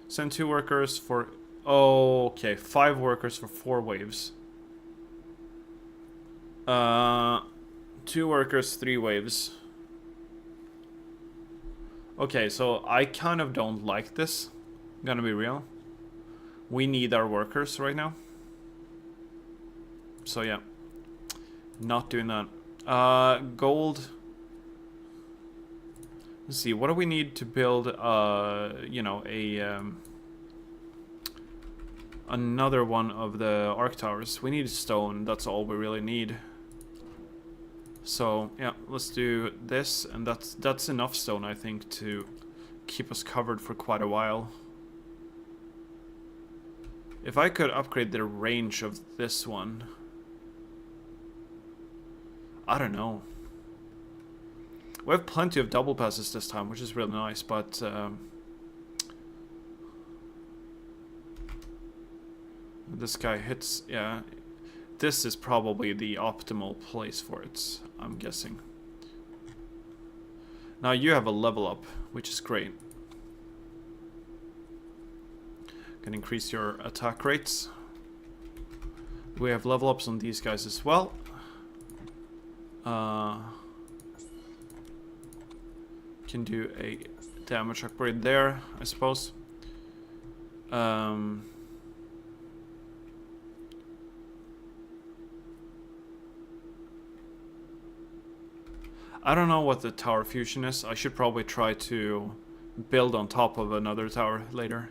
Send 2 workers for... Oh, okay. 5 workers for 4 waves. 2 workers, 3 waves. Okay, so I kind of don't like this. I'm gonna be real. We need our workers right now. So yeah. Not doing that. Gold... Let's see, what do we need to build, you know, another one of the arc towers? We need stone, that's all we really need. So, yeah, let's do this, and that's enough stone, I think, to keep us covered for quite a while. If I could upgrade the range of this one... I don't know. We have plenty of double passes this time, which is really nice, but... this guy hits... Yeah, this is probably the optimal place for it, I'm guessing. Now you have a level up, which is great. Can increase your attack rates. We have level ups on these guys as well. Can do a damage upgrade there, I suppose. I don't know what the tower fusion is. I should probably try to build on top of another tower later.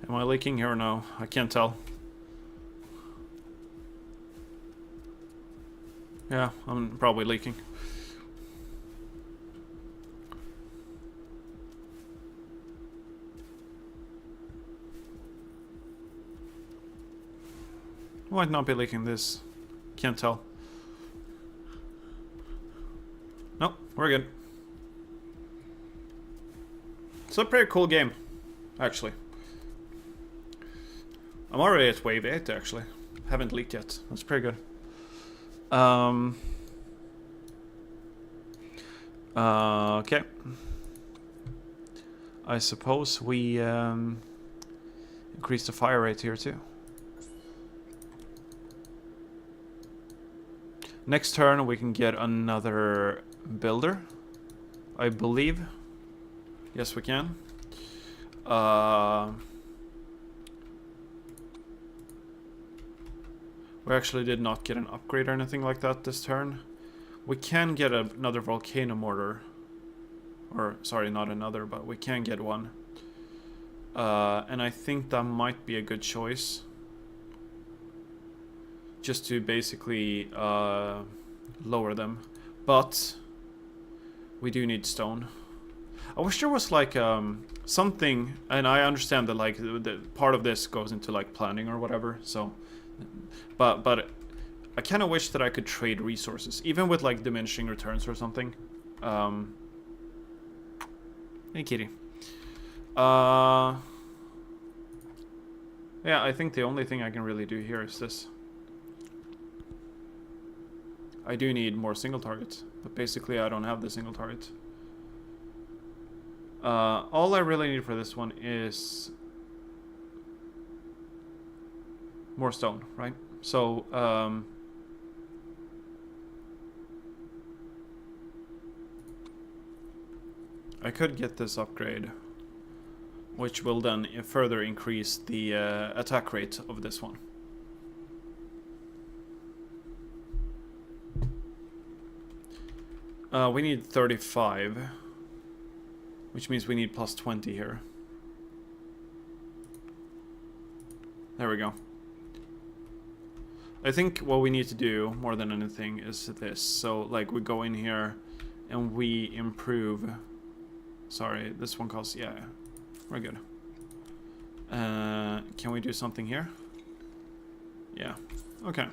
Am I leaking here or no? I can't tell. Yeah, I'm probably leaking. Might not be leaking this. Can't tell. Nope, we're good. It's a pretty cool game, actually. I'm already at wave 8, actually. Haven't leaked yet. That's pretty good. Okay. I suppose we increase the fire rate here too. Next turn we can get another builder, I believe. Yes, we can. We actually did not get an upgrade or anything like that this turn. We can get another volcano mortar. Or, sorry, not another, but we can get one. And I think that might be a good choice. Just to basically lower them. But we do need stone. I wish there was like something, and I understand that like the part of this goes into like planning or whatever. So, but I kind of wish that I could trade resources, even with like diminishing returns or something. Hey, kitty. Yeah, I think the only thing I can really do here is this. I do need more single targets, but basically I don't have the single targets. All I really need for this one is more stone, right? So, I could get this upgrade, which will then further increase the attack rate of this one. We need 35, which means we need plus 20 here. There we go. I think what we need to do more than anything is this. So like we go in here and we improve. Sorry, this one costs, yeah, we're good. Can we do something here? Yeah, okay.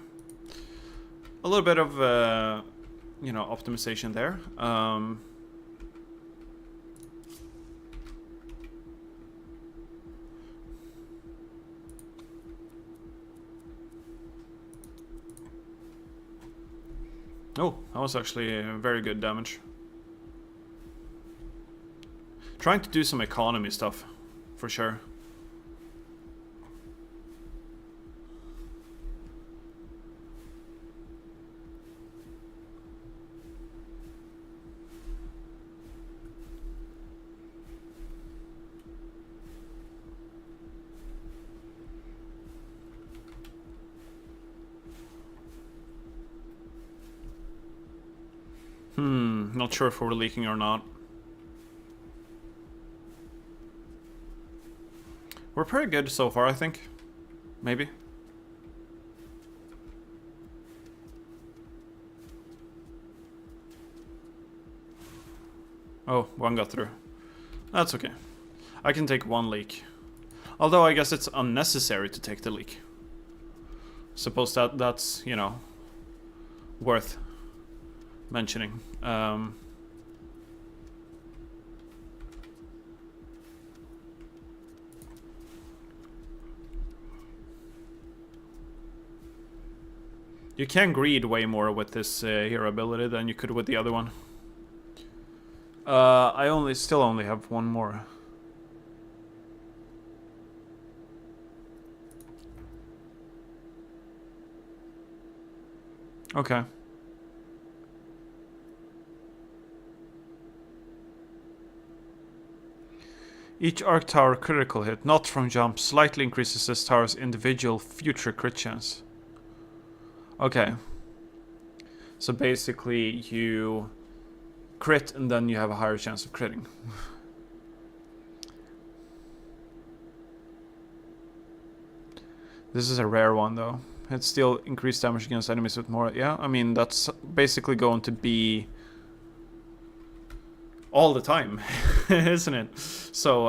A little bit of, you know, optimization there. Oh, that was actually very good damage. Trying to do some economy stuff, for sure. Not sure if we're leaking or not. We're pretty good so far, I think. Maybe. Oh, one got through. That's okay. I can take one leak. Although I guess it's unnecessary to take the leak. Suppose that's, you know, worth mentioning. You can greed way more with this hero ability than you could with the other one. I still only have one more. Okay. Each arc tower critical hit, not from jump, slightly increases this tower's individual future crit chance. Okay. So basically you crit and then you have a higher chance of critting. This is a rare one though. It's still increased damage against enemies with more. Yeah, I mean that's basically going to be all the time, isn't it? So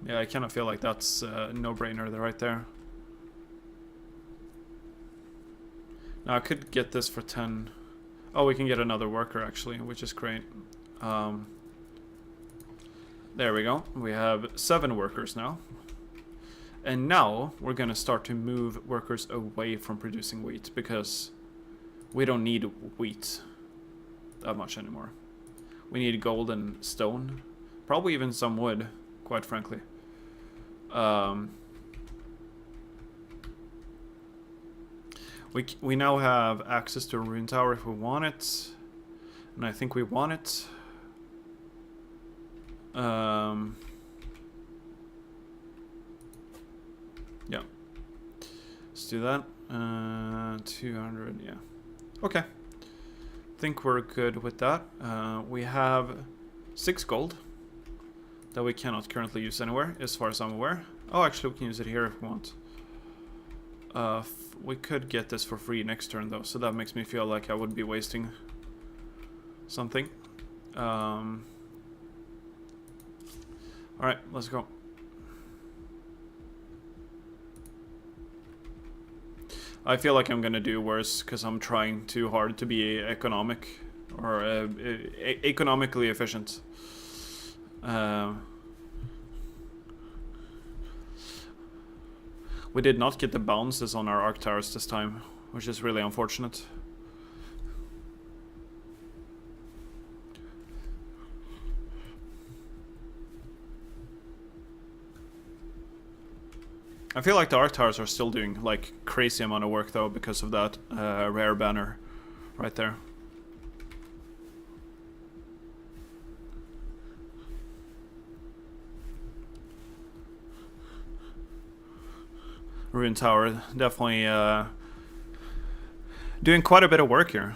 yeah, I kind of feel like that's a no-brainer right there. Now I could get this for 10. Oh, we can get another worker actually, which is great. There we go. We have 7 workers now. And now we're gonna start to move workers away from producing wheat because we don't need wheat that much anymore. We need gold and stone, probably even some wood, quite frankly. We now have access to a rune tower if we want it, and I think we want it. Yeah, let's do that. 200, yeah. Okay, think we're good with that. We have 6 gold that we cannot currently use anywhere, as far as I'm aware. Oh, actually, we can use it here if we want. We could get this for free next turn, though, so that makes me feel like I would be wasting something. Alright, let's go. I feel like I'm gonna do worse because I'm trying too hard to be economic or economically efficient. We did not get the bounces on our arc towers this time, which is really unfortunate. I feel like the arc towers are still doing like crazy amount of work though because of that rare banner right there. Rune Tower definitely doing quite a bit of work here.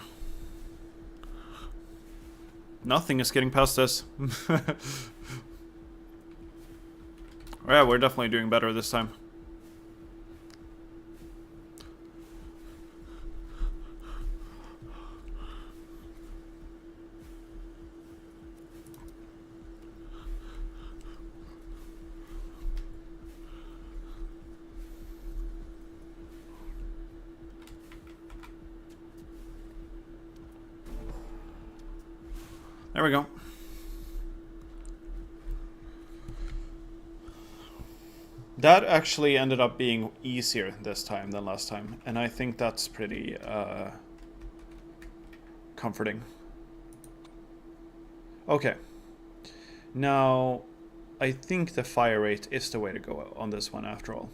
Nothing is getting past this. Yeah, we're definitely doing better this time. There we go. That actually ended up being easier this time than last time, and I think that's pretty comforting. Okay. Now, I think the fire rate is the way to go on this one after all.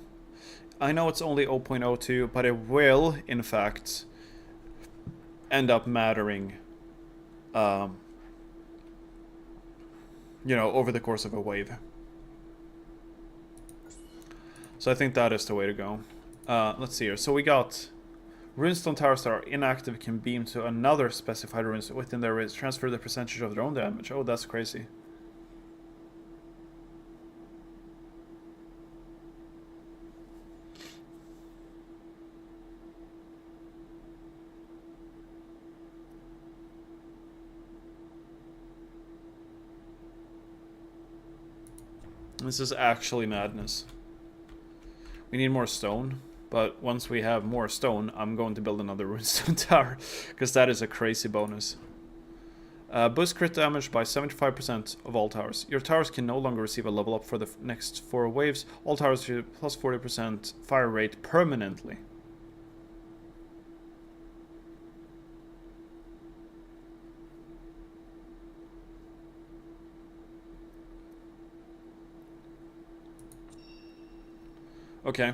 I know it's only 0.02, but it will, in fact, end up mattering, you know, over the course of a wave. So I think that is the way to go. Let's see here. So we got runestone towers that are inactive can beam to another specified runestone within their range. Transfer the percentage of their own damage. Oh, that's crazy. This is actually madness. We need more stone, but once we have more stone, I'm going to build another runestone tower, because that is a crazy bonus. Boost crit damage by 75% of all towers. Your towers can no longer receive a level up for the next 4 waves. All towers to plus 40% fire rate permanently. Okay.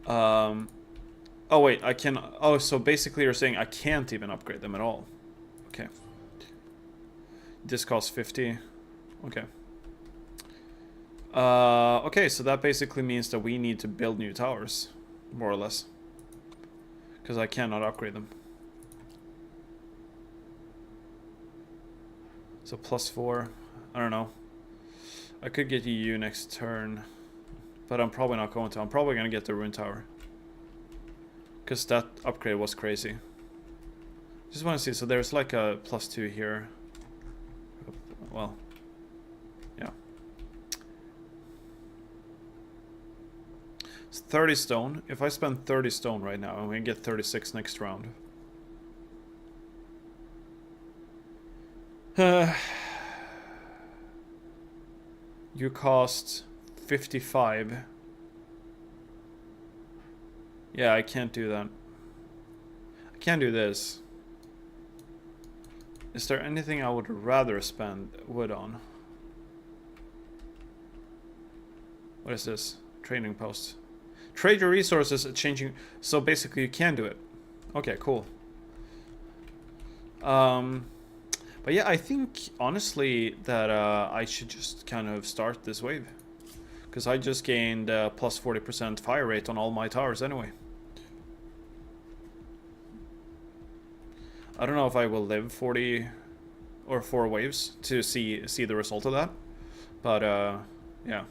Oh wait, I can... Oh, so basically you're saying I can't even upgrade them at all. Okay. This costs 50. Okay. Okay, so that basically means that we need to build new towers. More or less. Because I cannot upgrade them. So plus 4. I don't know. I could get EU next turn. But I'm probably not going to. I'm probably going to get the Rune Tower. Because that upgrade was crazy. Just want to see. So there's like a plus 2 here. Well. Yeah. It's 30 stone. If I spend 30 stone right now, I'm going to get 36 next round. You cost 55. Yeah, I can't do that. I can't do this. Is there anything I would rather spend wood on? What is this? Trading post. Trade your resources changing. So basically you can do it. Okay, cool. But yeah, I think honestly that I should just kind of start this wave. Because I just gained plus 40% fire rate on all my towers anyway. I don't know if I will live 40 or 4 waves to see the result of that. But yeah.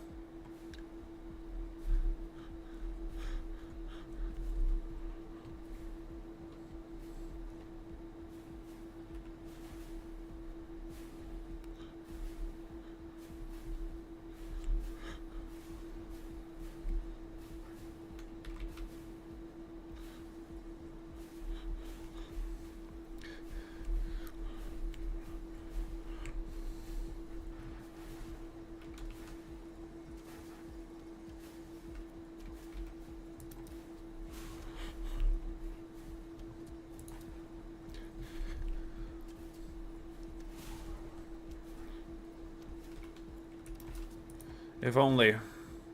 If only.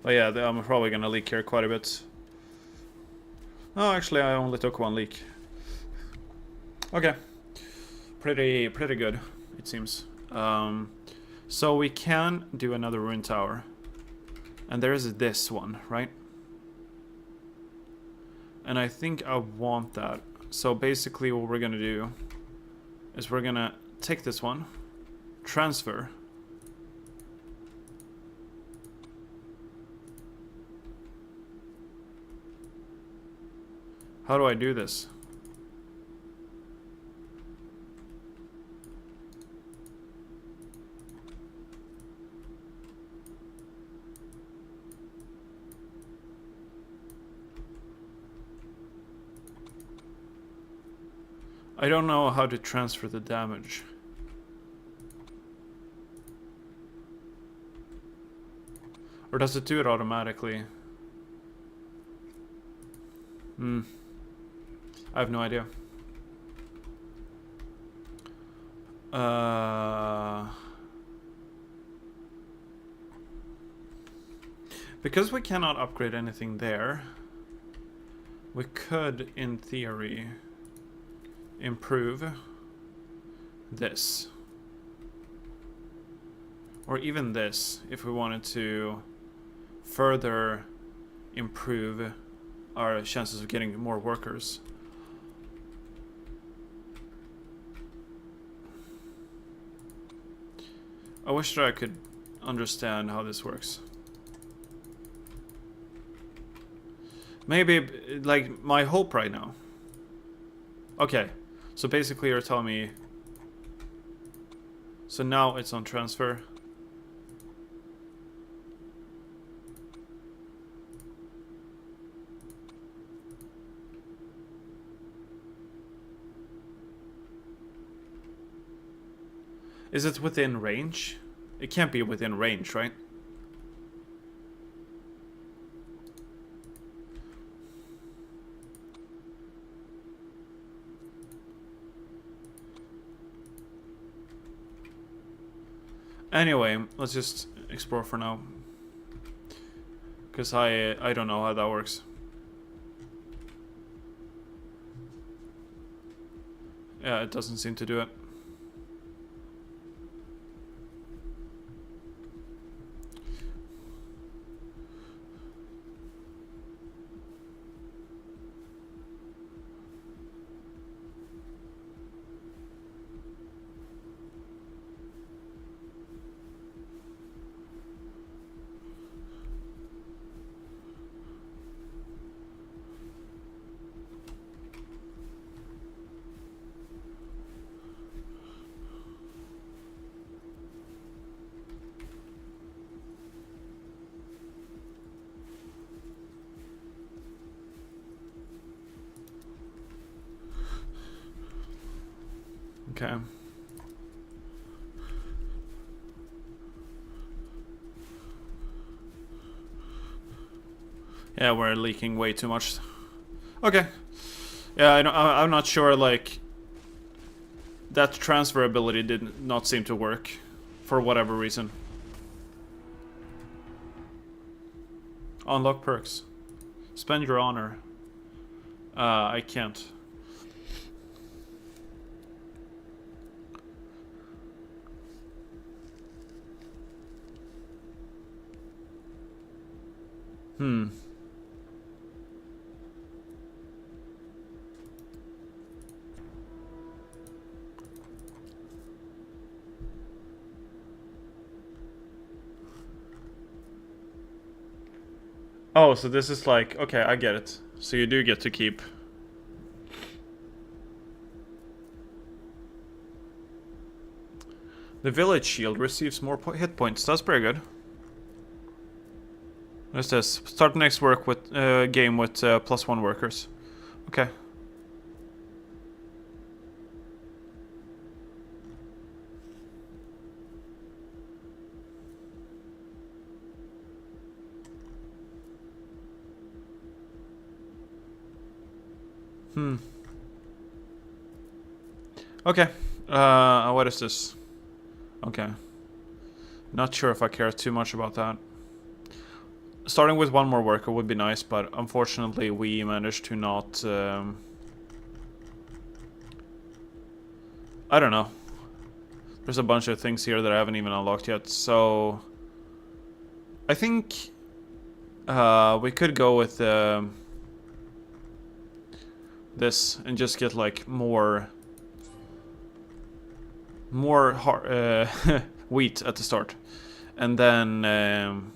But yeah, I'm probably gonna leak here quite a bit. Oh, actually, I only took one leak. Okay. Pretty good, it seems. So we can do another ruin tower. And there is this one, right? And I think I want that. So basically what we're gonna do is we're gonna take this one, transfer. How do I do this? I don't know how to transfer the damage. Or does it do it automatically? I have no idea. Because we cannot upgrade anything there, we could, in theory, improve this. Or even this, if we wanted to further improve our chances of getting more workers. I wish that I could understand how this works. Maybe, like, my hope right now. Okay, so basically you're telling me... So now it's on transfer. Is it within range? It can't be within range, right? Anyway, let's just explore for now. Because I don't know how that works. Yeah, it doesn't seem to do it. Okay. Yeah, we're leaking way too much. Okay. Yeah, I'm not sure, like... That transfer ability did not seem to work. For whatever reason. Unlock perks. Spend your honor. I can't. Oh, so this is like... Okay, I get it. So you do get to keep... The village shield receives more hit points. That's pretty good. What's this? Start next work with game with +1 workers. Okay. Okay. What is this? Okay. Not sure if I care too much about that. Starting with one more worker would be nice, but unfortunately we managed to not... I don't know. There's a bunch of things here that I haven't even unlocked yet, so... I think... we could go with this and just get like more wheat at the start, and then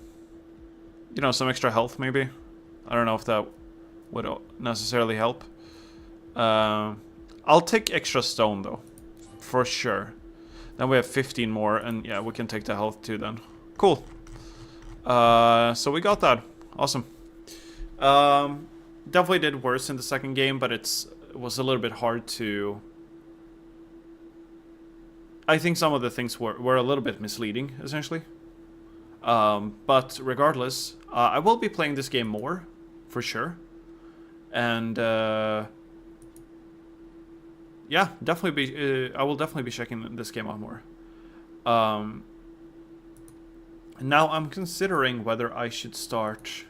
you know, some extra health maybe. I don't know if that would necessarily help. I'll take extra stone though, for sure. Then we have 15 more, and yeah, we can take the health too then. Cool. So we got that. Awesome. Definitely did worse in the second game, but it was a little bit hard to... I think some of the things were a little bit misleading, essentially. But regardless, I will be playing this game more, for sure. And yeah, definitely be. I will definitely be checking this game out more. Now I'm considering whether I should start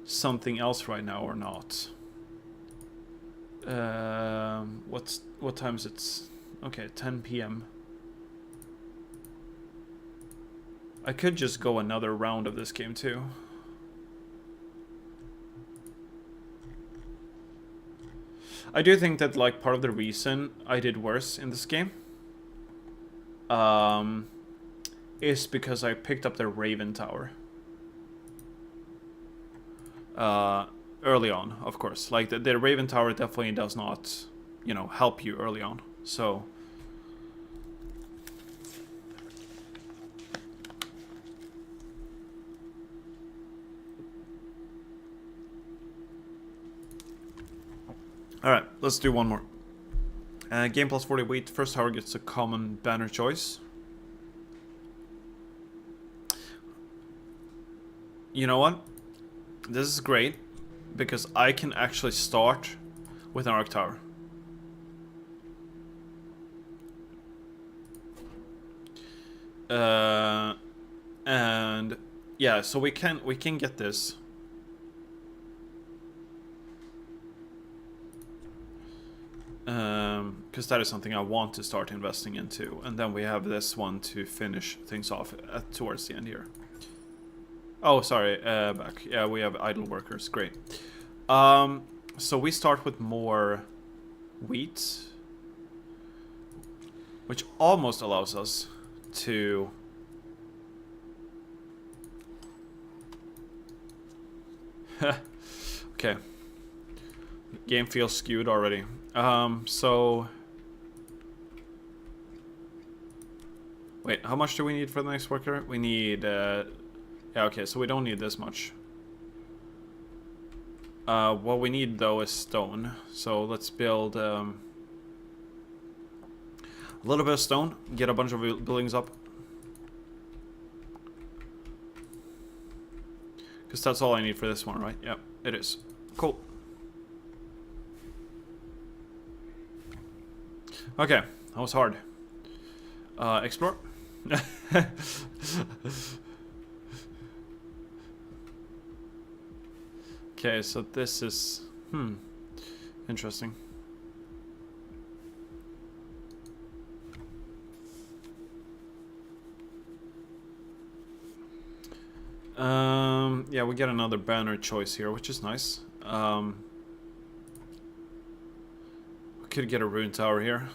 something else right now or not. What time is it? Okay, 10 p.m. I could just go another round of this game too. I do think that like part of the reason I did worse in this game is because I picked up the Raven Tower. Early on, of course. Like the Raven Tower definitely does not, you know, help you early on. So alright, let's do one more. Game plus 40 wheat. First tower gets a common banner choice. You know what? This is great, because I can actually start with an arc tower. And yeah, so we can get this. Because that is something I want to start investing into, and then we have this one to finish things off towards the end here. Oh, sorry, back. Yeah, we have idle workers. Great. So we start with more wheat, which almost allows us to... Okay. Game feels skewed already. So... Wait, how much do we need for the next worker? We need... Yeah, okay, so we don't need this much. What we need, though, is stone. So let's build a little bit of stone, get a bunch of buildings up. Because that's all I need for this one, right? Yep, it is. Cool. Okay, that was hard. Explore. Okay, so this is... Interesting. Yeah, we get another banner choice here, which is nice. We could get a rune tower here.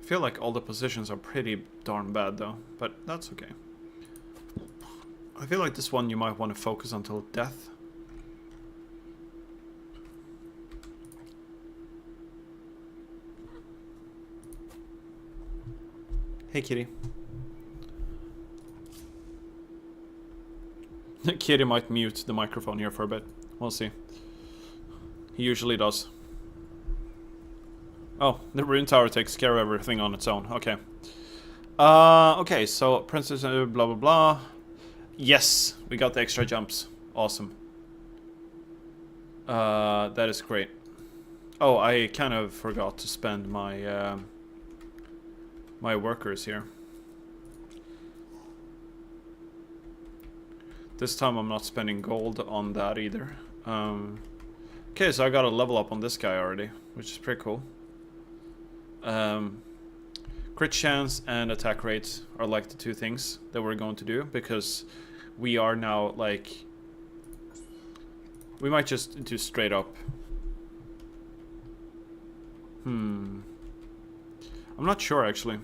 I feel like all the positions are pretty darn bad though, but that's okay. I feel like this one you might want to focus until death. Hey kitty. Kitty might mute the microphone here for a bit. We'll see. He usually does. Oh, the rune tower takes care of everything on its own. Okay. Okay, so princess blah blah blah. Yes, we got the extra jumps. Awesome. That is great. Oh, I kind of forgot to spend my my workers here. This time I'm not spending gold on that either. Okay, so I got a level up on this guy already, which is pretty cool. Crit chance and attack rate are like the two things that we're going to do, because we are now like... We might just do straight up. I'm not sure actually.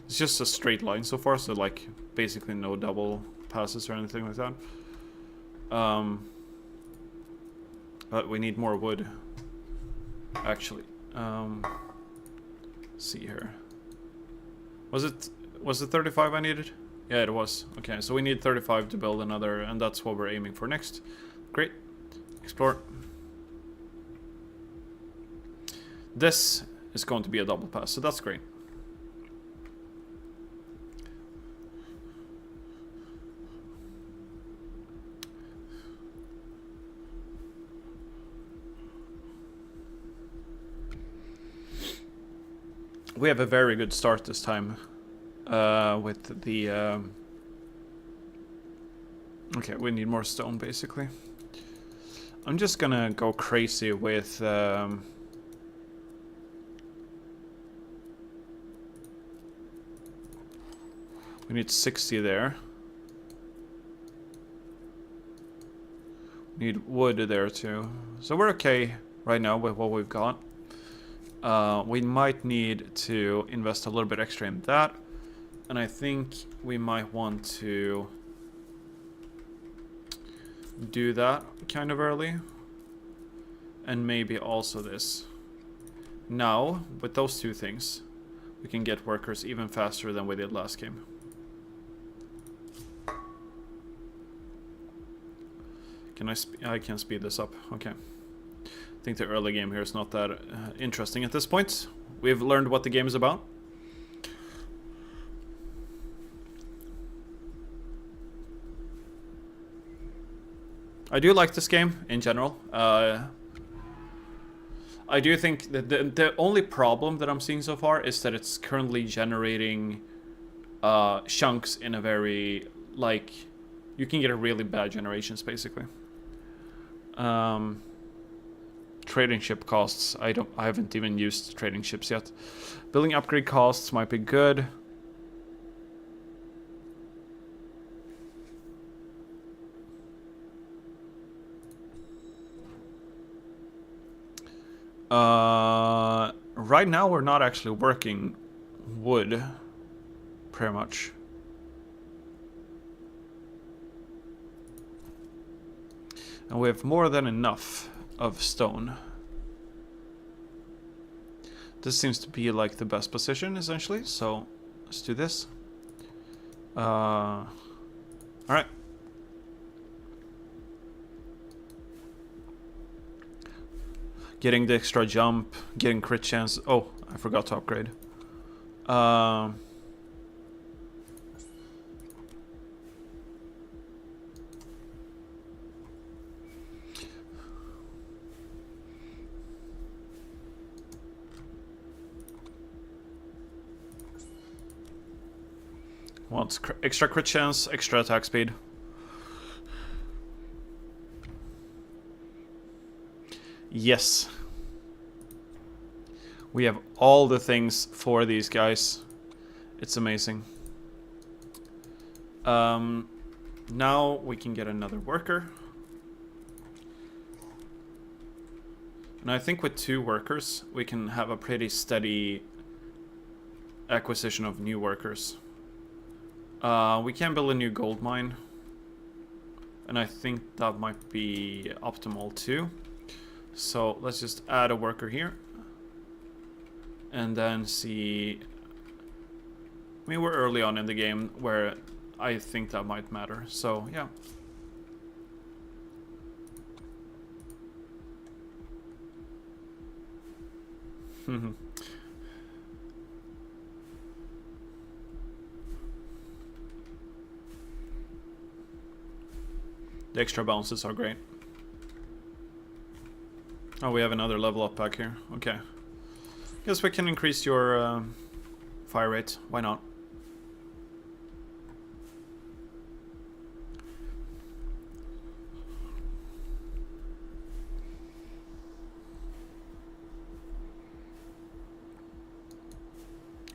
It's just a straight line so far, so like basically no double passes or anything like that. But we need more wood, actually. See here. Was it 35 I needed? Yeah, it was. Okay, so we need 35 to build another, and that's what we're aiming for next. Great. Explore. This is going to be a double pass, so that's great. We have a very good start this time with the... Okay, we need more stone, basically. I'm just gonna go crazy with... We need 60 there. We need wood there too. So we're okay right now with what we've got. We might need to invest a little bit extra in that. And I think we might want to do that kind of early. And maybe also this. Now, with those two things, we can get workers even faster than we did last game. I can speed this up. Okay. I think the early game here is not that interesting at this point. We've learned what the game is about. I do like this game in general. I do think that the only problem that I'm seeing so far is that it's currently generating chunks in a very, like, you can get a really bad generations basically. Trading ship costs, I haven't even used trading ships yet. Building upgrade costs might be good. Right now we're not actually working wood, pretty much. And we have more than enough of stone. This seems to be like the best position essentially, so let's do this. Alright. Getting the extra jump, getting crit chance. Oh, I forgot to upgrade. Wants extra crit chance, extra attack speed. Yes. We have all the things for these guys. It's amazing. Now we can get another worker. And I think with 2 workers, we can have a pretty steady acquisition of new workers. We can build a new gold mine. And I think that might be optimal too. So let's just add a worker here. And then see... I mean, we're early on in the game where I think that might matter. So, yeah. The extra bounces are great. Oh, we have another level up back here. Okay. Guess we can increase your fire rate. Why not?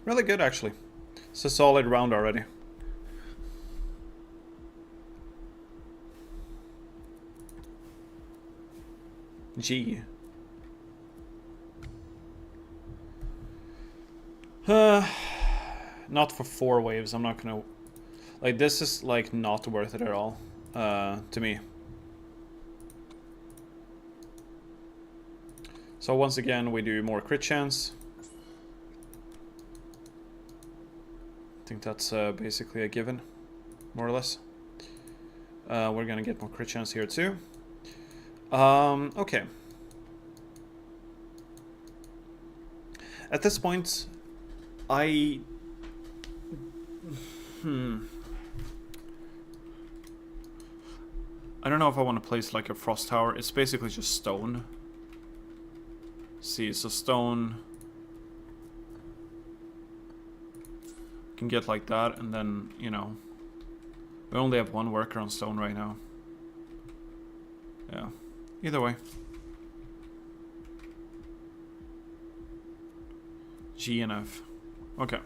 Really good, actually. It's a solid round already. G. Not for 4 waves. I'm not gonna... Like, this is, like, not worth it at all. To me. So once again, we do more crit chance. I think that's basically a given, more or less. We're gonna get more crit chance here too. Okay. At this point, I don't know if I want to place like a frost tower. It's basically just stone. See, so stone can get like that, and then, you know, we only have 1 worker on stone right now. Yeah, either way. G and F. Okay.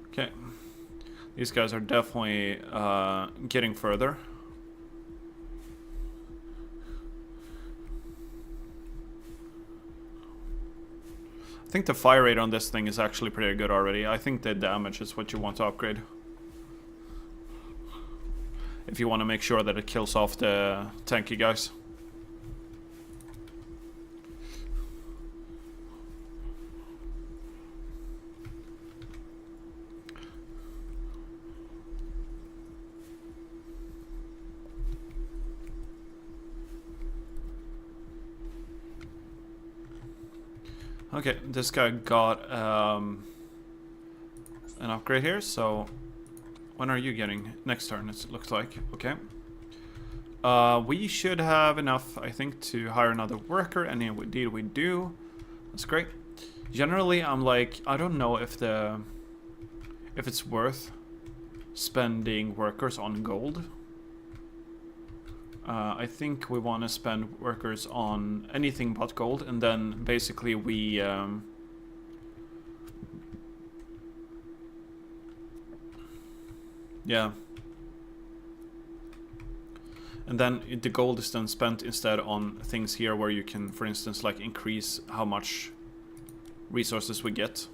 Okay. These guys are definitely getting further. I think the fire rate on this thing is actually pretty good already. I think the damage is what you want to upgrade. If you want to make sure that it kills off the tanky guys. Okay, this guy got an upgrade here, so when are you getting? Next turn, it looks like. Okay. We should have enough, I think, to hire another worker, and indeed we do. That's great. Generally, I'm like, I don't know if it's worth spending workers on gold. I think we want to spend workers on anything but gold, and then basically we yeah. And then the gold is then spent instead on things here where you can, for instance, like increase how much resources we get.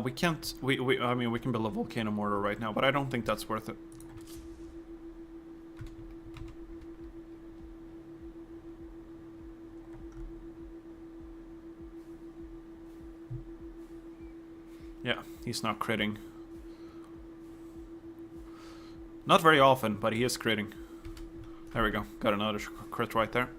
We can't, I mean, we can build a volcano mortar right now, but I don't think that's worth it. Yeah, he's not critting. Not very often, but he is critting. There we go, got another crit right there.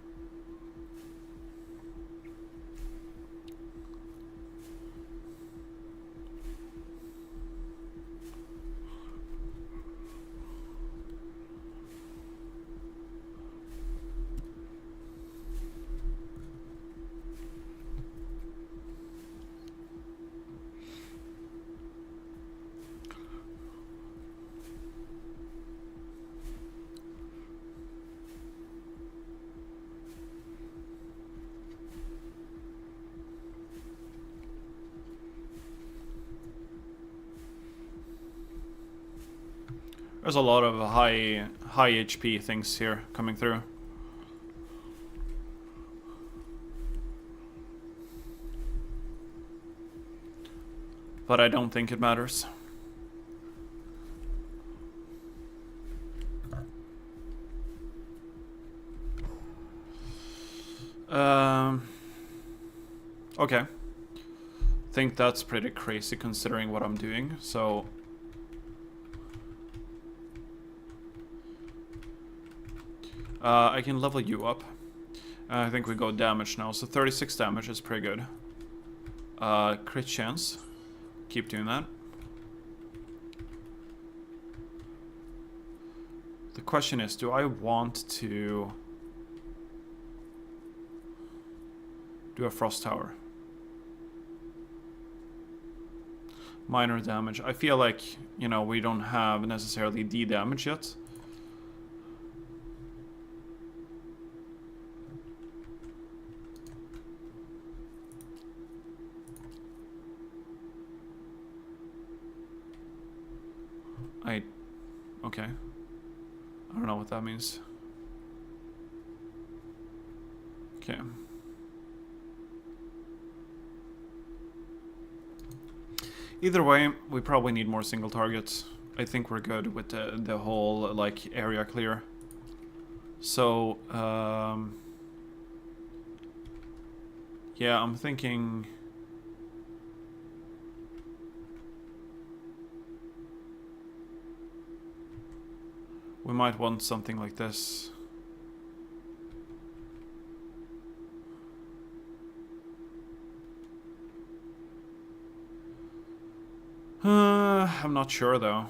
There's a lot of high HP things here coming through. But I don't think it matters. Okay. Think that's pretty crazy considering what I'm doing, so... I can level you up. I think we go damage now. So 36 damage is pretty good. Crit chance. Keep doing that. The question is, do I want to do a frost tower? Minor damage. I feel like, you know, we don't have necessarily D damage yet. Okay. I don't know what that means. Okay. Either way, we probably need more single targets. I think we're good with the whole, like, area clear. So, yeah, I'm thinking... we might want something like this. I'm not sure though.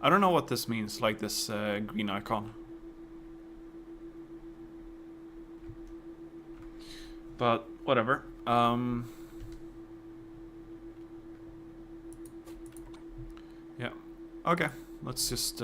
I don't know what this means, like this green icon. But whatever. Yeah. Okay. Let's just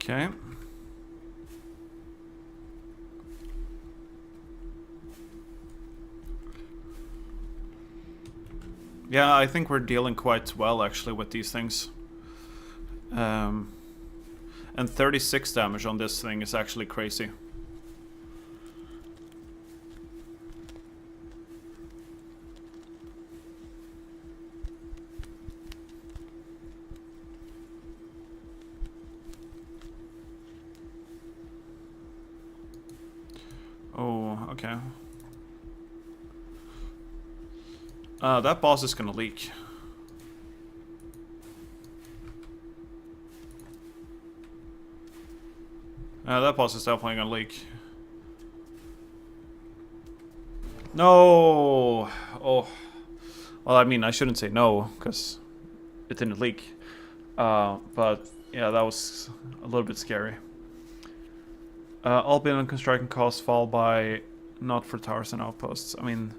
okay. Yeah, I think we're dealing quite well actually with these things. And 36 damage on this thing is actually crazy. Oh, okay. That boss is gonna leak. That boss is definitely gonna leak. No! Oh. Well, I mean, I shouldn't say no, because it didn't leak. But, yeah, that was a little bit scary. All building and construction costs fall by not for towers and outposts. I mean,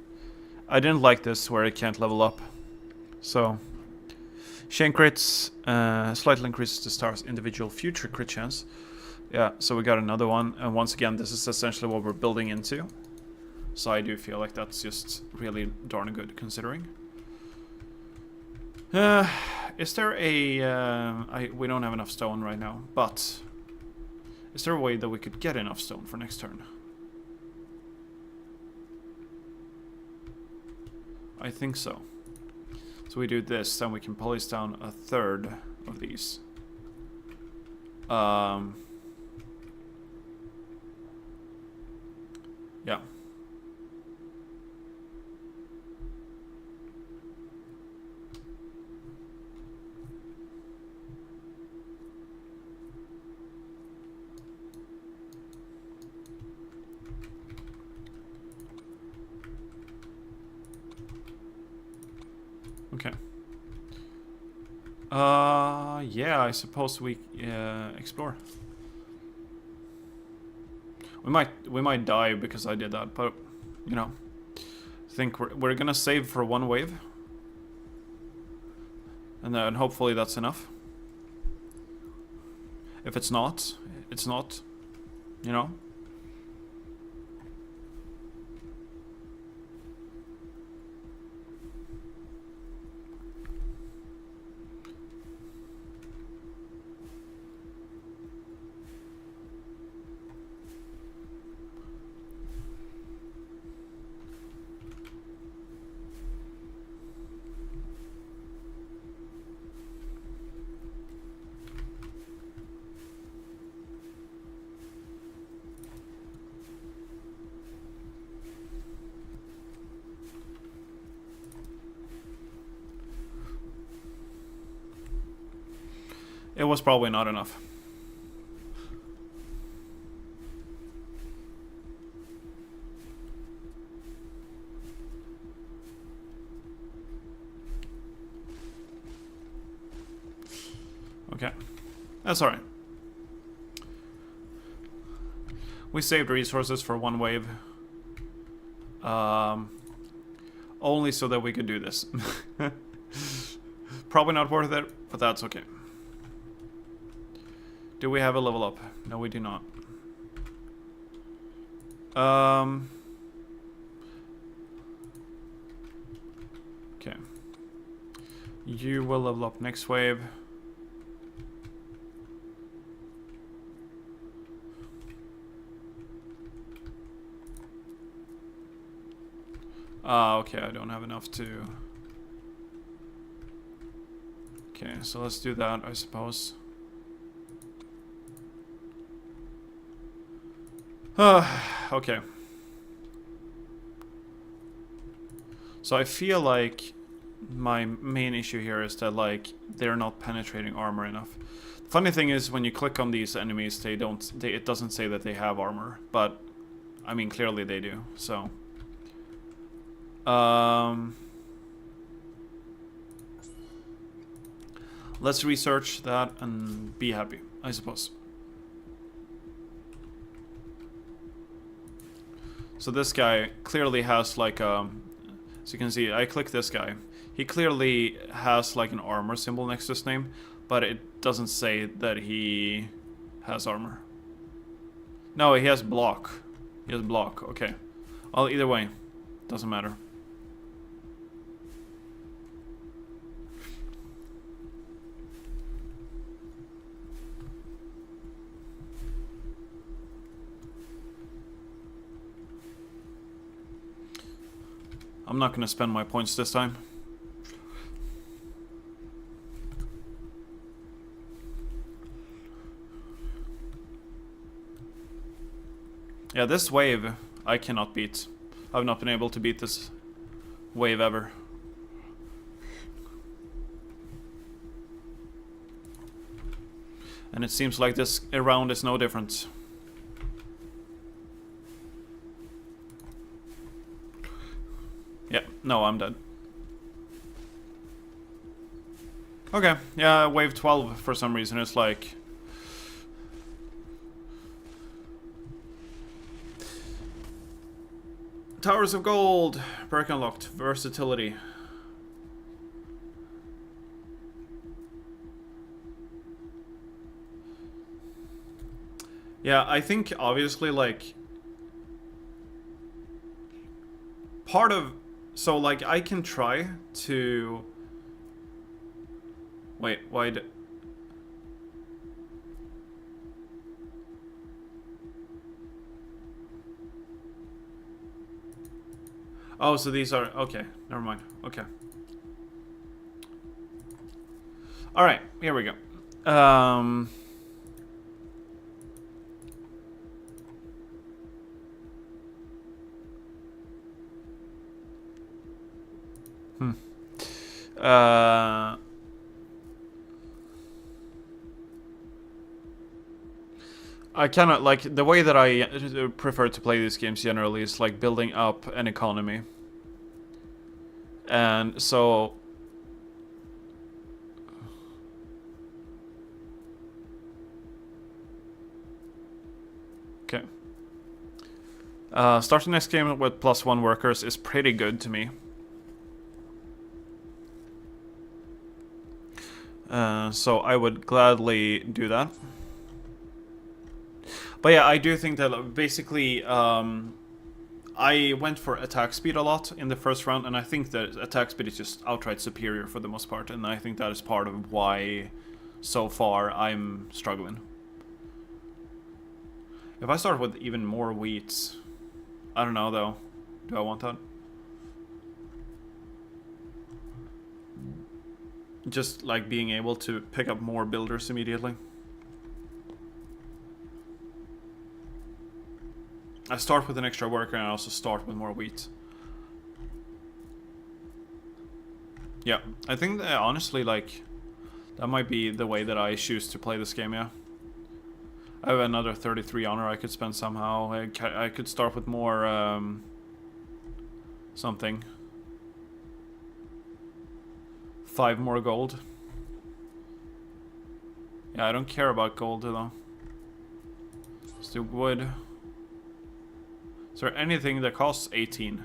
I didn't like this where it can't level up. So, chain crits slightly increases the star's individual future crit chance. Yeah, so we got another one. And once again, this is essentially what we're building into. So I do feel like that's just really darn good considering. Is there a... we don't have enough stone right now, but... is there a way that we could get enough stone for next turn? I think so. So we do this, then we can polish down a third of these. Yeah. Okay. Yeah, I suppose we explore. We might die because I did that, but you know, I think we're gonna save for one wave, and then hopefully that's enough. If it's not, it's not. you know? It was probably not enough. Okay. That's alright. We saved resources for one wave. Only so that we could do this. Probably not worth it, but that's okay. Do we have a level up? No, we do not. Okay. You will level up next wave. Okay, I don't have enough to... Okay, so let's do that, I suppose. Okay. So I feel like my main issue here is that, like, they're not penetrating armor enough. The funny thing is, when you click on these enemies, it doesn't say that they have armor, but I mean, clearly they do, so... Let's research that and be happy, I suppose. So this guy clearly has like as you can see, I click this guy. He clearly has like an armor symbol next to his name, but it doesn't say that he has armor. No, he has block. He has block, okay. Well, either way, doesn't matter. I'm not gonna spend my points this time. Yeah, this wave I cannot beat. I've not been able to beat this wave ever. And it seems like this round is no different. Yeah, no, I'm dead. Okay, yeah, wave 12 for some reason is like... Towers of Gold, perk unlocked, versatility. Yeah, I think obviously like... Part of... So, like, I can try to... Wait, why did... Oh, so these are... Okay, never mind. Okay. Alright, here we go. I cannot, like, the way that I prefer to play these games generally is like building up an economy. And so... Okay. Starting next game with +1 workers is pretty good to me. So I would gladly do that. But yeah, I do think that basically I went for attack speed a lot in the first round, and I think that attack speed is just outright superior for the most part, and I think that is part of why so far I'm struggling. If I start with even more wheat, I don't know though. Do I want that? Just like being able to pick up more builders immediately. I start with an extra worker and I also start with more wheat. Yeah, I think that honestly, like, that might be the way that I choose to play this game, yeah. I have another 33 honor I could spend somehow. I could start with more, something. 5 more gold. Yeah, I don't care about gold though. Let's do wood. Is there anything that costs 18?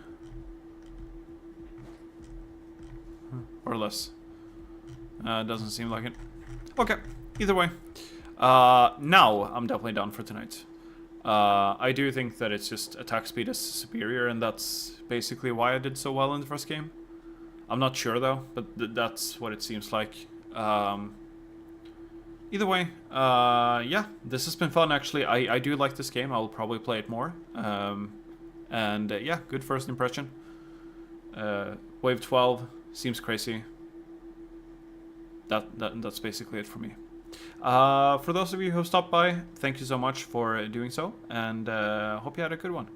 Or less? Doesn't seem like it. Okay, either way. Now I'm definitely done for tonight. I do think that it's just attack speed is superior, and that's basically why I did so well in the first game. I'm not sure though, but that's what it seems like. Either way, yeah, this has been fun actually. I do like this game. I will probably play it more. Yeah, good first impression. Wave 12 seems crazy. That's basically it for me. For those of you who have stopped by, thank you so much for doing so, and hope you had a good one.